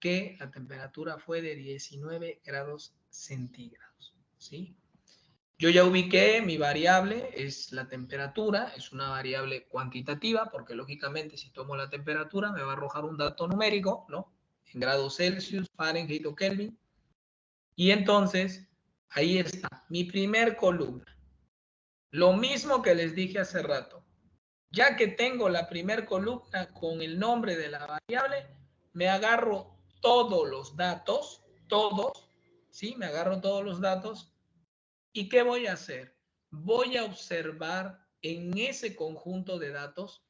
que la temperatura fue de 19 grados centígrados, ¿sí? Yo ya ubiqué mi variable, es la temperatura, es una variable cuantitativa, porque lógicamente si tomo la temperatura me va a arrojar un dato numérico, ¿no? En grados Celsius, Fahrenheit o Kelvin. Y entonces, ahí está, mi primer columna. Lo mismo que les dije hace rato. Ya que tengo la primer columna con el nombre de la variable, me agarro todos los datos, todos, ¿sí? Me agarro todos los datos. ¿Y qué voy a hacer? Voy a observar en ese conjunto de datos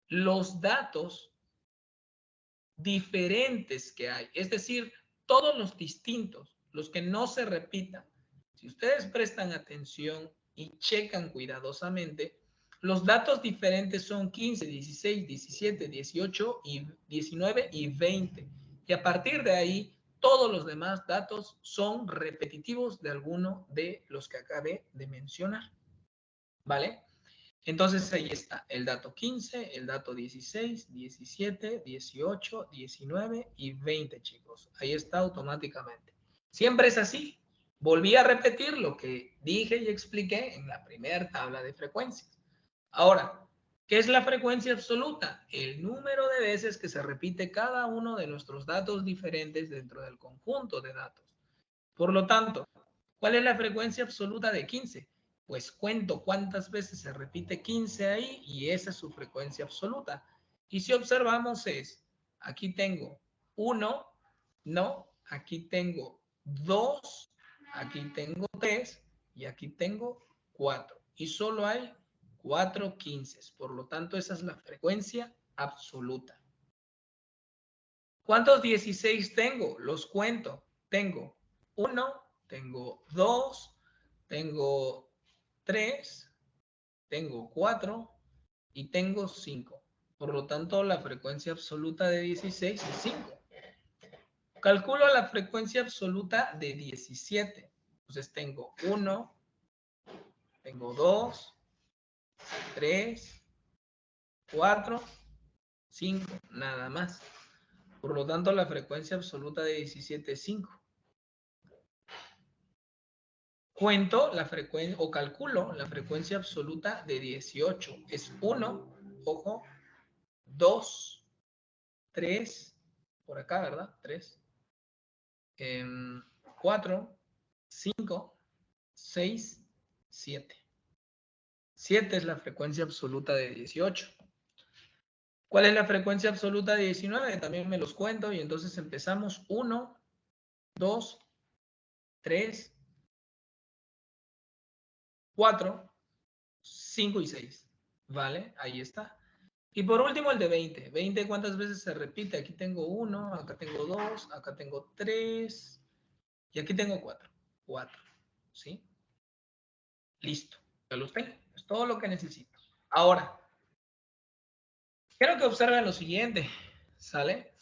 los datos diferentes que hay, es decir, todos los distintos, los que no se repitan. Si ustedes prestan atención y checan cuidadosamente, los datos diferentes son 15, 16, 17, 18, y 19 y 20. Y a partir de ahí, todos los demás datos son repetitivos de alguno de los que acabé de mencionar. ¿Vale? Entonces ahí está el dato 15, el dato 16, 17, 18, 19 y 20, chicos. Ahí está automáticamente. Siempre es así. Volví a repetir lo que dije y expliqué en la primera tabla de frecuencias. Ahora, ¿qué es la frecuencia absoluta? El número de veces que se repite cada uno de nuestros datos diferentes dentro del conjunto de datos. Por lo tanto, ¿cuál es la frecuencia absoluta de 15? Pues cuento cuántas veces se repite 15 ahí y esa es su frecuencia absoluta. Y si observamos es, aquí tengo 1, no, aquí tengo 2, aquí tengo 3 y aquí tengo 4. Y solo hay 4 15. Por lo tanto, esa es la frecuencia absoluta. ¿Cuántos 16 tengo? Los cuento. Tengo 1, tengo 2, tengo 3, tengo 4 y tengo 5. Por lo tanto, la frecuencia absoluta de 16 es 5. Calculo la frecuencia absoluta de 17. Entonces tengo 1, tengo 2, 3, 4, 5, nada más. Por lo tanto, la frecuencia absoluta de 17 es 5. Cuento la frecuencia o calculo la frecuencia absoluta de 18. Es 1, ojo, 2, 3, por acá, ¿verdad? 3, 4, 5, 6, 7. 7 es la frecuencia absoluta de 18. ¿Cuál es la frecuencia absoluta de 19? También me los cuento y entonces empezamos 1, 2, 3, 4, 5 y 6. ¿Vale? Ahí está. Y por último el de 20. 20, ¿cuántas veces se repite? Aquí tengo 1, acá tengo 2, acá tengo 3 y aquí tengo 4. 4. ¿Sí? Listo. Ya los tengo. Es todo lo que necesito. Ahora, quiero que observen lo siguiente. ¿Sale?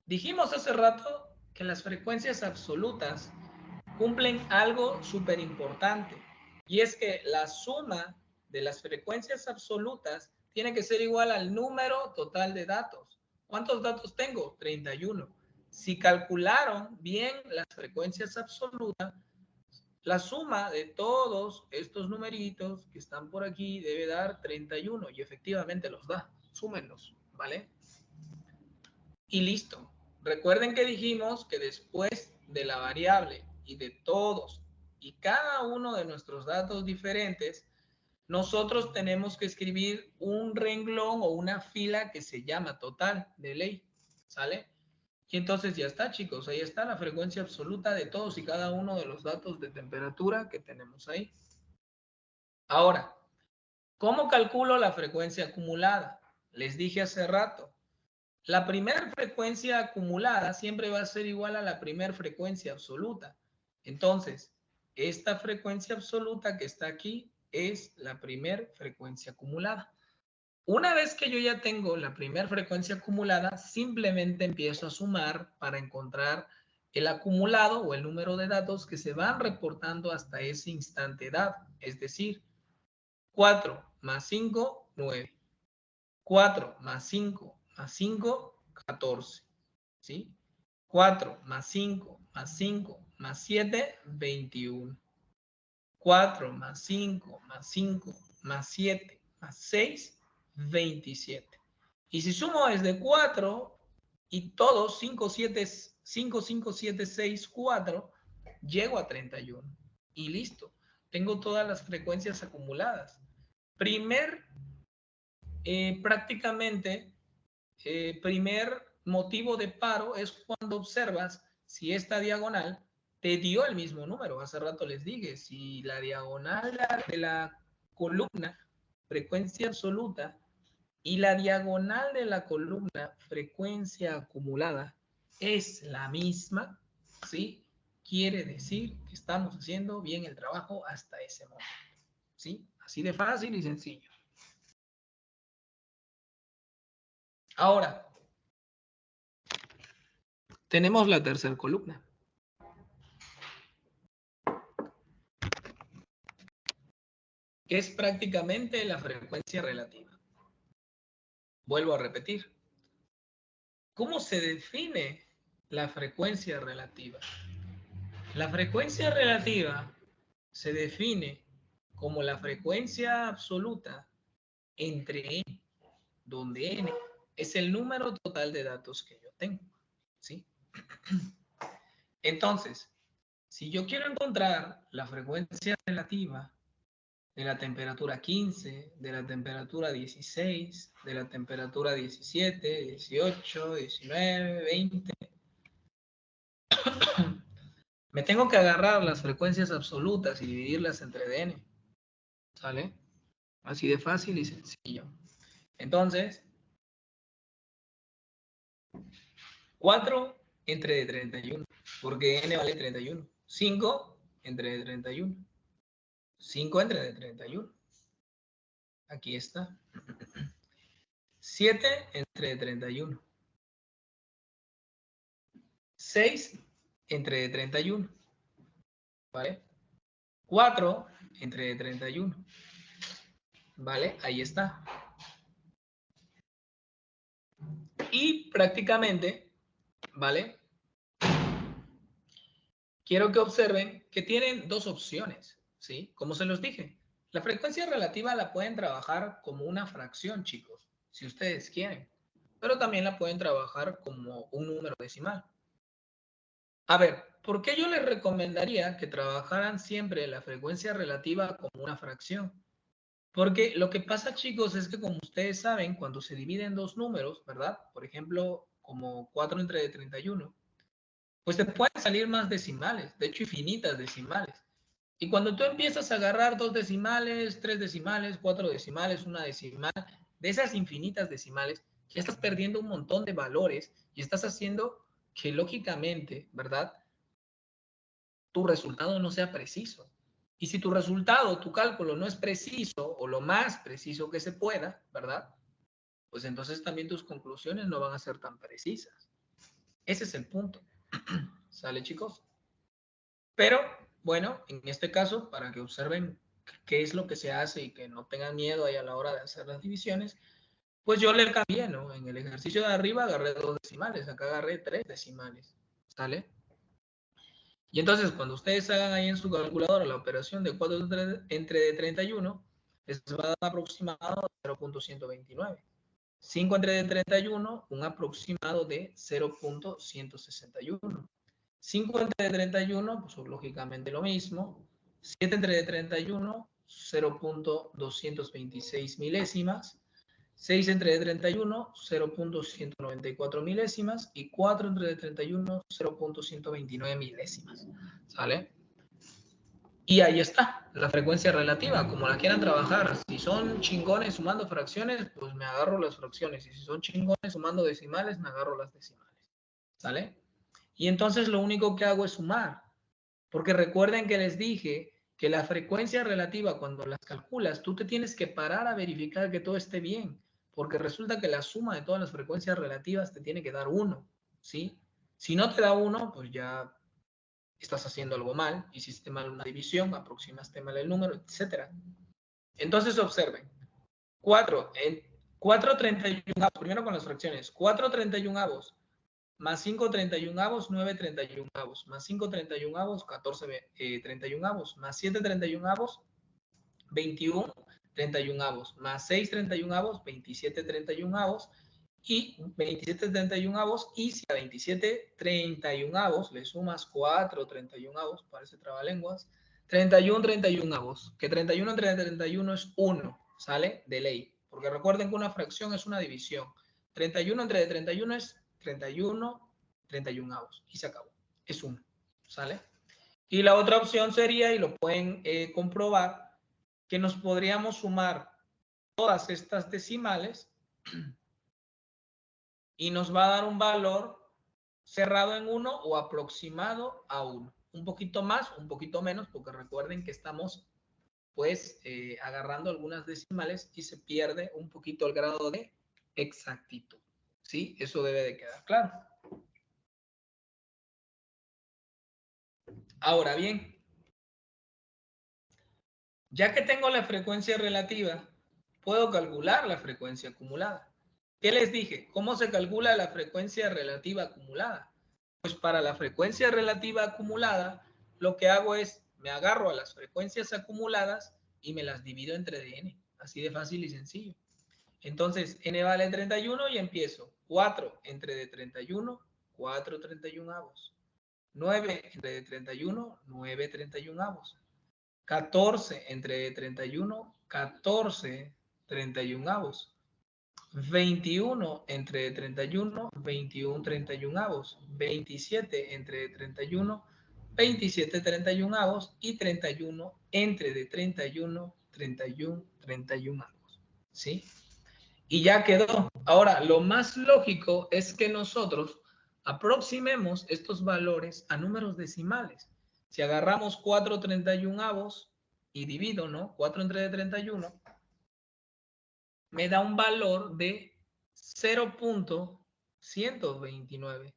Dijimos hace rato que las frecuencias absolutas cumplen algo súper importante. Y es que la suma de las frecuencias absolutas tiene que ser igual al número total de datos. ¿Cuántos datos tengo? 31. Si calcularon bien las frecuencias absolutas, la suma de todos estos numeritos que están por aquí debe dar 31 y efectivamente los da. Súmenlos, ¿vale? Y listo. Recuerden que dijimos que después de la variable y de todos y cada uno de nuestros datos diferentes, nosotros tenemos que escribir un renglón o una fila que se llama total de ley. ¿Sale? Y entonces ya está, chicos. Ahí está la frecuencia absoluta de todos y cada uno de los datos de temperatura que tenemos ahí. Ahora, ¿cómo calculo la frecuencia acumulada? Les dije hace rato, la primera frecuencia acumulada siempre va a ser igual a la primera frecuencia absoluta. Entonces, esta frecuencia absoluta que está aquí es la primera frecuencia acumulada. Una vez que yo ya tengo la primera frecuencia acumulada, simplemente empiezo a sumar para encontrar el acumulado o el número de datos que se van reportando hasta ese instante dado. Es decir, 4 más 5, 9. 4 más 5 más 5, 14. ¿Sí? 4 más 5 más 5 más 7, 21. 4 más 5 más 5 más 7 más 6, 27. Y si sumo desde 4 y todos 5, 7, 5, 5, 7, 6, 4, llego a 31. Y listo. Tengo todas las frecuencias acumuladas. Prácticamente, primer motivo de paro es cuando observas si esta diagonal te dio el mismo número. Hace rato les dije, si la diagonal de la columna, frecuencia absoluta, y la diagonal de la columna, frecuencia acumulada, es la misma, ¿sí? Quiere decir que estamos haciendo bien el trabajo hasta ese momento, ¿sí? Así de fácil y sencillo. Ahora, tenemos la tercera columna. Que es prácticamente la frecuencia relativa. Vuelvo a repetir. ¿Cómo se define la frecuencia relativa? La frecuencia relativa se define como la frecuencia absoluta entre n, donde n es el número total de datos que yo tengo, ¿sí? Entonces, si yo quiero encontrar la frecuencia relativa de la temperatura 15, de la temperatura 16, de la temperatura 17, 18, 19, 20. Me tengo que agarrar las frecuencias absolutas y dividirlas entre dn. ¿Sale? Así de fácil y sencillo. Entonces, 4 entre 31, porque n vale 31. 5 entre 31. 5 entre 31. Aquí está. 7 entre 31. 6 entre 31. ¿Vale? 4 entre 31. ¿Vale? Ahí está. Y prácticamente, ¿vale? Quiero que observen que tienen dos opciones, ¿sí? Como se los dije, la frecuencia relativa la pueden trabajar como una fracción, chicos, si ustedes quieren. Pero también la pueden trabajar como un número decimal. A ver, ¿por qué yo les recomendaría que trabajaran siempre la frecuencia relativa como una fracción? Porque lo que pasa, chicos, es que como ustedes saben, cuando se dividen dos números, ¿verdad? Por ejemplo, como 4 entre 31, pues te pueden salir más decimales, de hecho infinitas decimales. Y cuando tú empiezas a agarrar 2 decimales, 3 decimales, 4 decimales, una decimal, de esas infinitas decimales, ya estás perdiendo un montón de valores y estás haciendo que lógicamente, ¿verdad? Tu resultado no sea preciso. Y si tu resultado, tu cálculo no es preciso o lo más preciso que se pueda, ¿verdad? Pues entonces también tus conclusiones no van a ser tan precisas. Ese es el punto. ¿Sale, chicos? Pero, bueno, en este caso, para que observen qué es lo que se hace y que no tengan miedo ahí a la hora de hacer las divisiones, pues yo le cambié, ¿no? En el ejercicio de arriba agarré 2 decimales, acá agarré 3 decimales, ¿sale? Y entonces, cuando ustedes hagan ahí en su calculadora la operación de 4 entre 31, les va a dar un aproximado de 0.129. 5 entre 31, un aproximado de 0.161. 5 entre 31, pues lógicamente lo mismo. 7 entre 31, 0.226 milésimas. 6 entre 31, 0.194 milésimas. Y 4 entre 31, 0.129 milésimas. ¿Sale? Y ahí está, la frecuencia relativa, como la quieran trabajar. Si son chingones sumando fracciones, pues me agarro las fracciones. Y si son chingones sumando decimales, me agarro las decimales. ¿Sale? Y entonces lo único que hago es sumar. Porque recuerden que les dije que la frecuencia relativa, cuando las calculas, tú te tienes que parar a verificar que todo esté bien. Porque resulta que la suma de todas las frecuencias relativas te tiene que dar 1. ¿Sí? Si no te da 1, pues ya estás haciendo algo mal, hiciste mal una división, aproximaste mal el número, etc. Entonces observen, 4 31 avos, primero con las fracciones, 4 31 avos más 5 31avos, 9 31avos, más 5 31avos, 14 31avos, más 7 31avos, 21 31avos, más 6 31avos, 27 31avos, y 27 31avos, y si a 27 31avos le sumas 4 31avos, parece trabalenguas, 31 31avos, que 31 entre 31 es 1, ¿sale? De ley, porque recuerden que una fracción es una división. 31 entre 31 es 31 31avos, y se acabó, es 1, ¿sale? Y la otra opción sería, y lo pueden comprobar, que nos podríamos sumar todas estas decimales y nos va a dar un valor cerrado en 1 o aproximado a 1. Un poquito más, un poquito menos, porque recuerden que estamos pues agarrando algunas decimales y se pierde un poquito el grado de exactitud. ¿Sí? Eso debe de quedar claro. Ahora bien, ya que tengo la frecuencia relativa, puedo calcular la frecuencia acumulada. ¿Qué les dije? ¿Cómo se calcula la frecuencia relativa acumulada? Pues para la frecuencia relativa acumulada, lo que hago es, me agarro a las frecuencias acumuladas y me las divido entre dn. Así de fácil y sencillo. Entonces, n vale 31 y empiezo. 4 entre de 31, 4 31avos. 9 entre de 31, 9 31avos. 14 entre 31, 14 31avos. 21 entre 31, 21 31avos. 27 entre 31, 27 31avos. Y 31 entre de 31, 31 31avos. ¿Sí? Y ya quedó. Ahora, lo más lógico es que nosotros aproximemos estos valores a números decimales. Si agarramos 4 31avos y divido, ¿no? 4 entre 31, me da un valor de 0.129.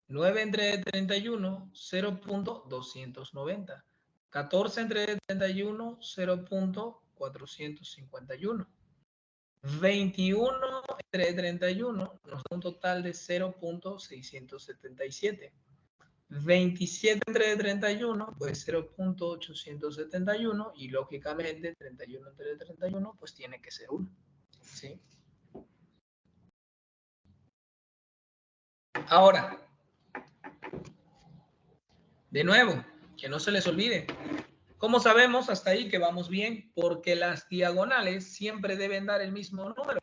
9 entre 31, 0.290. 14 entre 31, 0.451. 21 entre 31 nos da un total de 0.677. 27 entre 31, pues 0.871 y lógicamente 31 entre 31 pues tiene que ser 1. ¿Sí? Ahora, de nuevo, que no se les olvide. ¿Cómo sabemos hasta ahí que vamos bien? Porque las diagonales siempre deben dar el mismo número.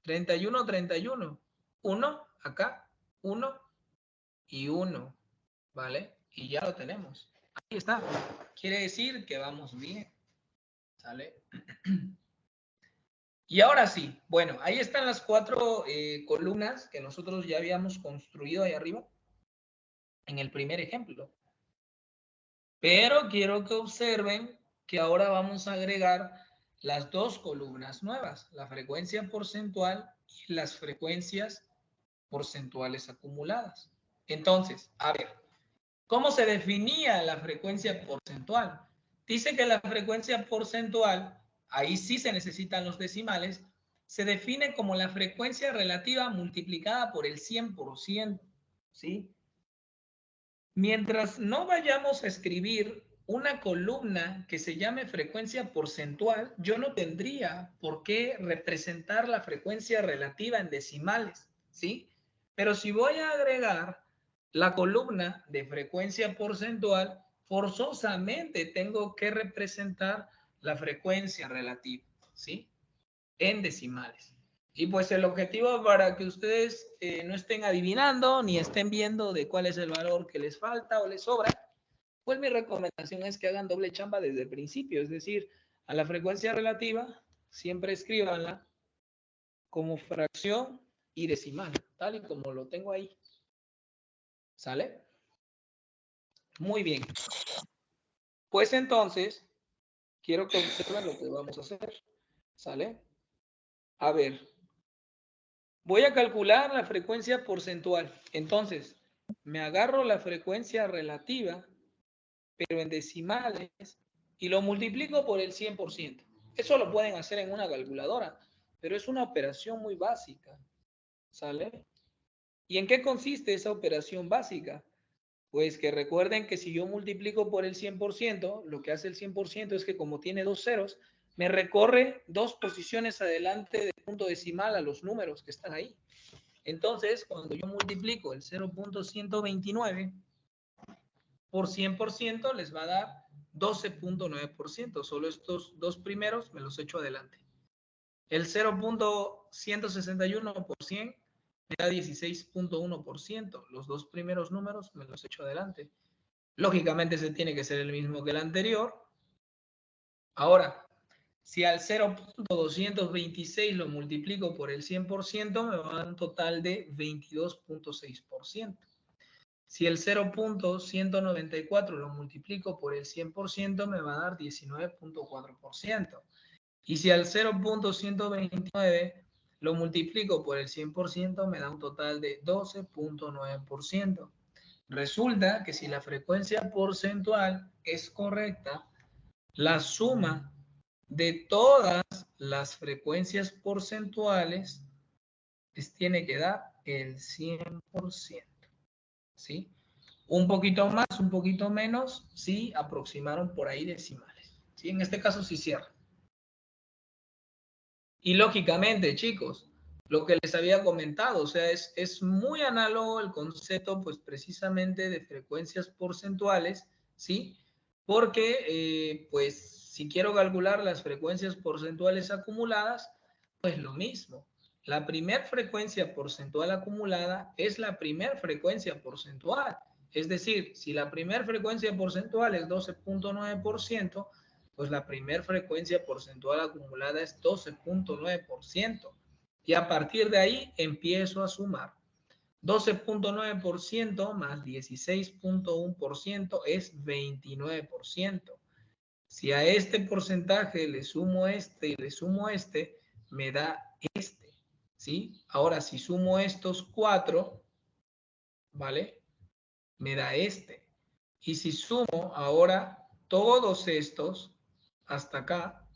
31, 31. 1 acá, 1 y 1. ¿Vale? Y ya lo tenemos. Ahí está. Quiere decir que vamos bien. ¿Sale? Y ahora sí, bueno, ahí están las 4 columnas que nosotros ya habíamos construido ahí arriba en el primer ejemplo. Pero quiero que observen que ahora vamos a agregar las 2 columnas nuevas, la frecuencia porcentual y las frecuencias porcentuales acumuladas. Entonces, a ver, ¿cómo se definía la frecuencia porcentual? Dice que la frecuencia porcentual, ahí sí se necesitan los decimales, se define como la frecuencia relativa multiplicada por el 100%, ¿sí? Mientras no vayamos a escribir una columna que se llame frecuencia porcentual, yo no tendría por qué representar la frecuencia relativa en decimales, ¿sí? Pero si voy a agregar la columna de frecuencia porcentual, forzosamente tengo que representar la frecuencia relativa, ¿sí? En decimales. Y pues el objetivo para que ustedes no estén adivinando ni estén viendo de cuál es el valor que les falta o les sobra, pues mi recomendación es que hagan doble chamba desde el principio, es decir, a la frecuencia relativa siempre escríbanla como fracción y decimal, tal y como lo tengo ahí. ¿Sale? Muy bien. Pues entonces, quiero que observen lo que vamos a hacer. ¿Sale? A ver, voy a calcular la frecuencia porcentual. Entonces, me agarro la frecuencia relativa, pero en decimales, y lo multiplico por el 100%. Eso lo pueden hacer en una calculadora, pero es una operación muy básica. ¿Sale? ¿Y en qué consiste esa operación básica? Pues que recuerden que si yo multiplico por el 100%, lo que hace el 100% es que como tiene dos ceros, me recorre dos posiciones adelante del punto decimal a los números que están ahí. Entonces, cuando yo multiplico el 0.129 por 100%, les va a dar 12.9%. Solo estos dos primeros me los echo adelante. El 0.161 por 100 me da 16.1%. Los dos primeros números me los echo adelante. Lógicamente ese tiene que ser el mismo que el anterior. Ahora, si al 0.226 lo multiplico por el 100%, me va a dar un total de 22.6%. Si el 0.194 lo multiplico por el 100%, me va a dar 19.4%. Y si al 0.129 lo multiplico por el 100%, me da un total de 12.9%. Resulta que si la frecuencia porcentual es correcta, la suma de todas las frecuencias porcentuales les tiene que dar el 100%. ¿Sí? Un poquito más, un poquito menos, sí aproximaron por ahí decimales. ¿Sí? En este caso sí cierra. Y lógicamente, chicos, lo que les había comentado, o sea, es muy análogo el concepto, pues precisamente de frecuencias porcentuales, ¿sí? Porque, pues, si quiero calcular las frecuencias porcentuales acumuladas, pues lo mismo. La primer frecuencia porcentual acumulada es la primer frecuencia porcentual. Es decir, si la primer frecuencia porcentual es 12.9%, pues la primer frecuencia porcentual acumulada es 12.9%. Y a partir de ahí empiezo a sumar. 12.9% más 16.1% es 29%. Si a este porcentaje le sumo este y le sumo este, me da este. ¿Sí? Ahora, si sumo estos cuatro, ¿vale? Me da este. Y si sumo ahora todos estos hasta acá,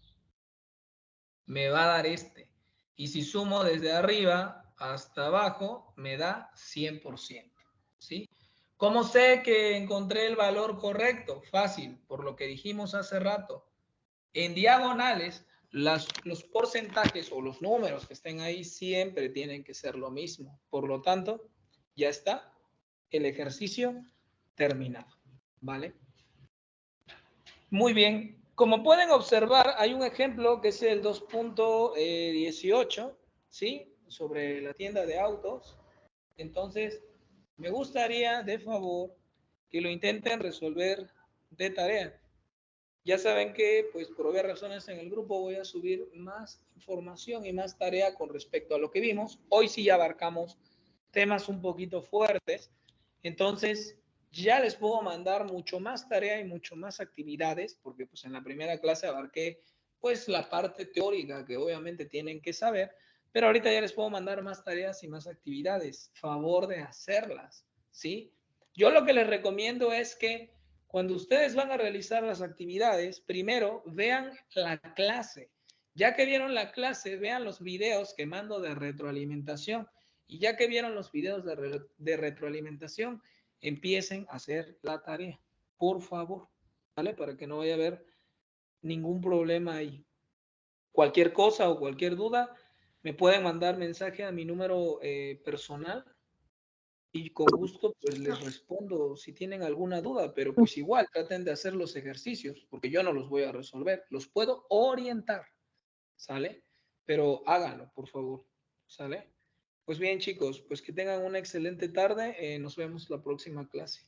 me va a dar este. Y si sumo desde arriba hasta abajo, me da 100%. ¿Sí? ¿Cómo sé que encontré el valor correcto? Fácil, por lo que dijimos hace rato. En diagonales, los porcentajes o los números que estén ahí siempre tienen que ser lo mismo. Por lo tanto, ya está el ejercicio terminado. ¿Vale? Muy bien. Como pueden observar, hay un ejemplo que es el 2.18, ¿sí? Sobre la tienda de autos. Entonces, me gustaría, de favor, que lo intenten resolver de tarea. Ya saben que, pues, por obvias razones en el grupo voy a subir más información y más tarea con respecto a lo que vimos. Hoy sí abarcamos temas un poquito fuertes. Entonces, ya les puedo mandar mucho más tarea y mucho más actividades, porque pues en la primera clase abarqué pues la parte teórica que obviamente tienen que saber, pero ahorita ya les puedo mandar más tareas y más actividades. Favor de hacerlas, ¿sí? Yo lo que les recomiendo es que cuando ustedes van a realizar las actividades, primero vean la clase. Ya que vieron la clase, vean los videos que mando de retroalimentación. Y ya que vieron los videos de retroalimentación, empiecen a hacer la tarea, por favor, ¿vale? Para que no vaya a haber ningún problema ahí. Cualquier cosa o cualquier duda, me pueden mandar mensaje a mi número personal y con gusto pues les respondo si tienen alguna duda, pero pues igual traten de hacer los ejercicios, porque yo no los voy a resolver, los puedo orientar, ¿sale? Pero háganlo, por favor, ¿sale? Pues bien, chicos, pues que tengan una excelente tarde. Nos vemos la próxima clase.